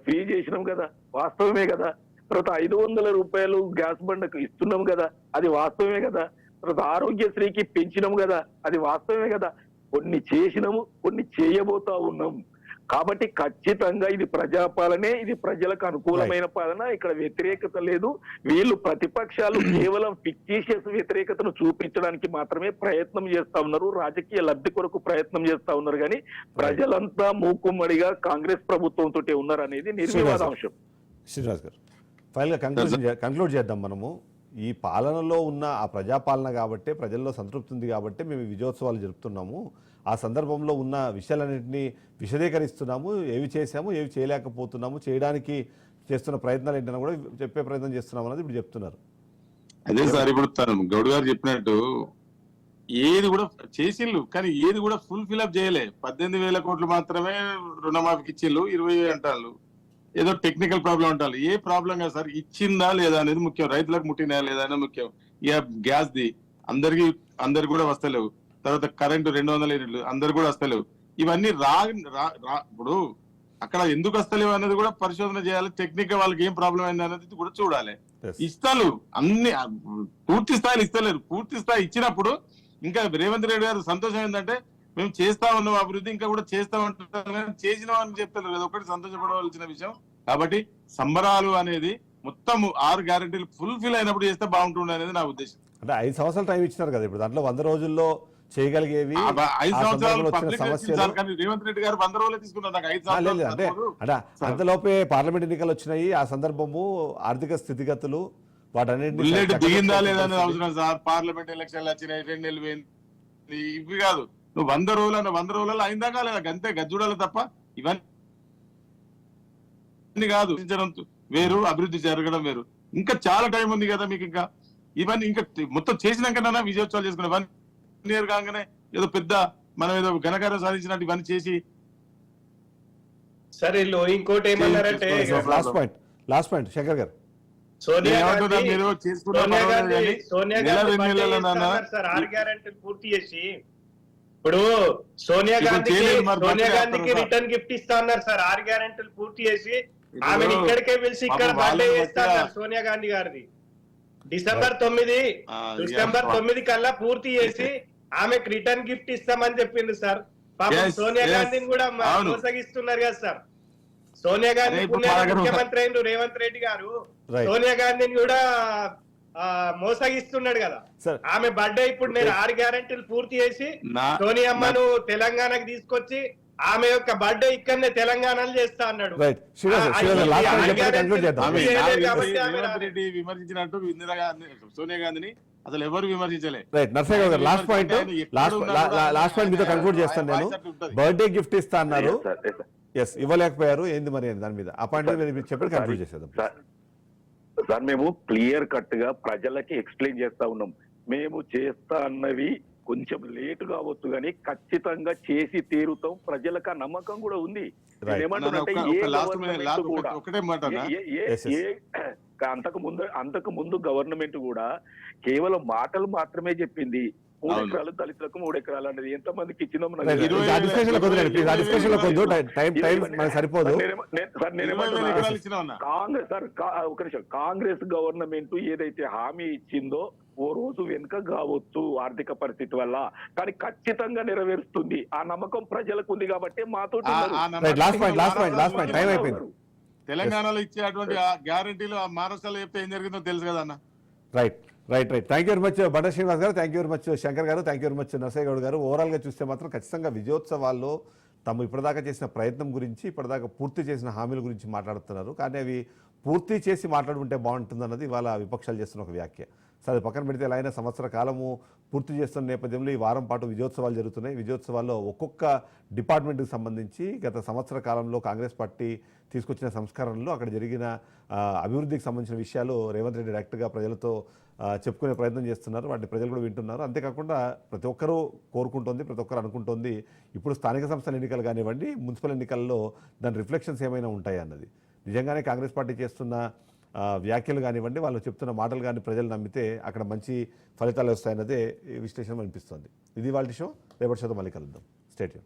ఫ్రీ చేసినాం కదా, వాస్తవమే కదా. తర్వాత 500 రూపాయలు గ్యాస్ బండకు ఇస్తున్నాం కదా, అది వాస్తవమే కదా. తర్వాత ఆరోగ్యశ్రీకి పెంచినాం కదా, అది వాస్తవమే కదా. కొన్ని చేసినాము, కొన్ని చేయబోతా ఉన్నాం. కాబట్టి ఖచ్చితంగా ఇది ప్రజాపాలనే, ఇది ప్రజలకు అనుకూలమైన పాలన. ఇక్కడ వ్యతిరేకత లేదు. వీళ్ళు ప్రతిపక్షాలు కేవలం ఫిక్టీషియస్ వ్యతిరేకతను చూపించడానికి మాత్రమే ప్రయత్నం చేస్తా ఉన్నారు, రాజకీయ లబ్ధి కొరకు ప్రయత్నం చేస్తా ఉన్నారు. కానీ ప్రజలంతా మూకుమ్మడిగా కాంగ్రెస్ ప్రభుత్వంతో ఉన్నారు అనేది నిర్వివాదాంశం. శ్రీనివాస్ గారు, ఫైనల్ గా కంక్లూడ్ చేద్దాం. మనము ఈ పాలనలో ఉన్న ఆ ప్రజాపాలన కాబట్టి, ప్రజల్లో సంతృప్తి ఉంది కాబట్టి మేము విజయోత్సవాలు జరుపుతున్నాము. ఆ సందర్భంలో ఉన్న విషయాలన్నింటినీ విశదీకరిస్తున్నాము, ఏవి చేశాము, ఏవి చేయలేకపోతున్నాము, చేయడానికి చేస్తున్న ప్రయత్నాలు ఏంటన్నా కూడా చెప్పే ప్రయత్నం చేస్తున్నాము అనేది ఇప్పుడు చెప్తున్నారు. అదే సార్, ఇప్పుడు గౌడ్ గారు చెప్పినట్టు ఏది కూడా చేసిళ్ళు, కానీ ఏది కూడా ఫుల్ ఫిల్అప్ చేయలే. 18,000 కోట్లు మాత్రమే రుణమాఫీకి ఇచ్చిళ్ళు, 20 అంటారు. ఏదో టెక్నికల్ ప్రాబ్లం అంటారు. ఏ ప్రాబ్లం కాదు సార్, ఇచ్చిందా లేదా అనేది ముఖ్యం, రైతులకు ముట్టినా లేదా అనేది ముఖ్యం. ఇక గ్యాస్ ది అందరికి కూడా వస్తలేవు. తర్వాత కరెంటు 200 యూనిట్లు అందరు కూడా వస్తలేవు. ఇవన్నీ ఇప్పుడు అక్కడ ఎందుకు వస్తలేవు అనేది కూడా పరిశోధన చేయాలి. టెక్నికల్ వాళ్ళకి ఏం ప్రాబ్లం అయింది అనేది కూడా చూడాలి. ఇస్తారు అన్ని పూర్తి స్థాయిలో ఇస్తలేరు. పూర్తి స్థాయి ఇచ్చినప్పుడు ఇంకా రేవంత్ రెడ్డి గారు సంతోషం ఏంటంటే మేము చేస్తా ఉన్నాం అభివృద్ధి, ఇంకా కూడా చేస్తా ఉంటాం, చేసినాం అని చెప్తారు కదా, ఒకటి సంతోషపడవలసిన విషయం. కాబట్టి సంబరాలు అనేది మొత్తం 6 గ్యారెంటీలు ఫుల్ఫిల్ అయినప్పుడు చేస్తే బాగుంటుంది అనేది నా ఉద్దేశం. అంటే 5 సంవత్సరాలు టైం ఇచ్చినారు కదా, ఇప్పుడు దాంట్లో 100 రోజుల్లో చేయగలిగేవి 5 సంవత్సరాలు కానీ రేవంత్ రెడ్డి గారు 100 రోజులే తీసుకున్నారు. నాకు 5 సంవత్సరాలు అంటే అంతలోపే పార్లమెంట్ ఎన్నికలు వచ్చినాయి. ఆ సందర్భము, ఆర్థిక స్థితిగతులు, వాటన్నిటి దిగిందా లేదా అనేది అవసరం సార్. పార్లమెంట్ ఎలక్షన్లు వచ్చినాయి, 2 నెలలు పోయింది, ఇవి కాదు. నువ్వు 100 రోజులలో అయిందాకా లేదా అంతే గజ్జుడాలి తప్ప ఇవన్నీ కాదు. వేరు, అభివృద్ధి జరగడం వేరు. ఇంకా చాలా టైం ఉంది కదా మీకు. ఇంకా ఇవన్నీ ఇంకా మొత్తం చేసినాకన్నా విజయోత్సవాలు చేసుకునే 1 ఇయర్ కాగానే ఏదో పెద్ద మనం ఏదో ఘనకార్యం సాధించినట్టు ఇవన్నీ చేసి. సరే, ఇంకోటి ఏమన్నారంటే లాస్ట్ పాయింట్ శంకర్ గారు, సోనియా గాంధీ పూర్తి చేసి ఇప్పుడు సోనియా గాంధీకి రిటర్న్ గిఫ్ట్ ఇస్తా అన్నారు సార్. 6 గ్యారెంటీలు పూర్తి చేసి ఆమెను ఇక్కడికే పిలిచి ఇక్కడ బర్త్డే చేస్తా అన్నారు సోనియా గాంధీ గారిది. డిసెంబర్ 9 కల్లా పూర్తి చేసి ఆమెకు రిటర్న్ గిఫ్ట్ ఇస్తామని చెప్పింది సార్. పాపం సోనియా గాంధీని కూడా మోసగిస్తున్నారు కదా సార్. సోనియా గాంధీ ముఖ్యమంత్రి అయిన రేవంత్ రెడ్డి గారు సోనియా గాంధీని కూడా మోసగిస్తున్నాడు కదా. ఆమె బర్త్డే ఇప్పుడు నేను 6 గ్యారెంటీలు పూర్తి చేసి సోనియమ్మను తెలంగాణకు తీసుకొచ్చి ఆమె యొక్క బర్త్డే ఇక్కడనే తెలంగాణలో చేస్తా అన్నాడు. రేవంత్ రెడ్డి విమర్శించినట్టు సోనియా గాంధీని అసలు ఎవరు విమర్శించలే. రైట్ నర్సయ్య గారు లాస్ట్ పాయింట్ ఆయన ఎక్కడ ఉన్నా కూడా లాస్ట్ పాయింట్ మీతో కన్క్లూడ్ చేస్తాను నేను. వాయిస్ అట్లా ఉంటది. బర్త్డే గిఫ్ట్ ఇస్తా అన్నారు, Yes, sir. Yes, sir. Yes ఇవ్వలేకపోయారు, ఏంది మరి అని దాని మీద ఆ పాయింట్ మీరు చెప్పి కన్క్లూడ్ చేసేద్దాం. సార్ మేము క్లియర్ కట్ గా ప్రజలకి ఎక్స్ప్లెయిన్ చేస్తా ఉన్నాం. మేము చేస్తా అన్నవి కొంచెం లేట్ కావచ్చు కానీ ఖచ్చితంగా చేసి తీరుతాం. ప్రజలకు ఆ నమ్మకం కూడా ఉంది. Right. నేనేమంటున్నానంటే ఏ గవర్నమెంట్ కూడా ఒకటే మాట అన్న. Yes, yes. అంతకు ముందు గవర్నమెంట్ కూడా కేవలం మాటలు మాత్రమే చెప్పింది. 3 అవును. ఎకరాలు దళితులకు 3 ఎకరాలు అనేది ఎంత మందికి ఇచ్చినాం Right. ఆ discussion లోకి వదిలేండి, please. ఆ discussion లోకి వద్దు. టైం మనకు సరిపోదు. 20,000 ఎకరాలు ఇచ్చినావు అన్న. ఒక నిమిషం, కాంగ్రెస్ గవర్నమెంట్ ఏదైతే హామీ ఇచ్చిందో ఓ రోజు వెనుక కావచ్చు ఆర్థిక పరిస్థితి వల్ల, కానీ ఖచ్చితంగా నెరవేరుస్తుంది. ఆ నమ్మకం ప్రజలకు ఉంది కాబట్టి మాతో Right. Last point. Time అయిపోయింది. తెలంగాణలో ఇచ్చేటువంటి ఆ గ్యారంటీలు ఆ మహారాష్ట్రలో చెప్తే ఏం జరిగిందో తెలుసు కదా అన్న. Right thank you very much Banda Srinivas garu, thank you very much Shankar garu, thank you very much Narsaiah Goud garu. ఓవరాల్గా చూస్తే మాత్రం ఖచ్చితంగా విజయోత్సవాల్లో తాము ఇప్పటిదాకా చేసిన ప్రయత్నం గురించి, ఇప్పటిదాకా పూర్తి చేసిన హామీల గురించి మాట్లాడుతున్నారు. కానీ అవి పూర్తి చేసి మాట్లాడుకుంటే బాగుంటుందన్నది ఇవాళ విపక్షాలు చేస్తున్న ఒక వ్యాఖ్య. సరే పక్కన పెడితే ఎలా అయినా సంవత్సర కాలము పూర్తి చేస్తున్న నేపథ్యంలో ఈ వారం పాటు విజయోత్సవాలు జరుగుతున్నాయి. విజయోత్సవాల్లో ఒక్కొక్క డిపార్ట్మెంట్కి సంబంధించి గత సంవత్సర కాలంలో కాంగ్రెస్ పార్టీ తీసుకొచ్చిన సంస్కరణలు, అక్కడ జరిగిన అభివృద్ధికి సంబంధించిన విషయాలు రేవంత్ రెడ్డి డైరెక్ట్గా ప్రజలతో చెప్పుకునే ప్రయత్నం చేస్తున్నారు. వాటిని ప్రజలు కూడా వింటున్నారు. అంతేకాకుండా ప్రతి ఒక్కరూ కోరుకుంటోంది, ప్రతి ఒక్కరు అనుకుంటోంది ఇప్పుడు స్థానిక సంస్థల ఎన్నికలు కానివ్వండి, మున్సిపల్ ఎన్నికల్లో దాని రిఫ్లెక్షన్స్ ఏమైనా ఉంటాయి అన్నది. నిజంగానే కాంగ్రెస్ పార్టీ చేస్తున్న వ్యాఖ్యలు కానివ్వండి, వాళ్ళు చెప్తున్న మాటలు కానీ ప్రజలు నమ్మితే అక్కడ మంచి ఫలితాలు వస్తాయన్నదే విశ్లేషణ అనిపిస్తుంది. ఇది వాళ్ళ షో. రేపటి షోతో మళ్ళీ కలుద్దాం. Stay tune.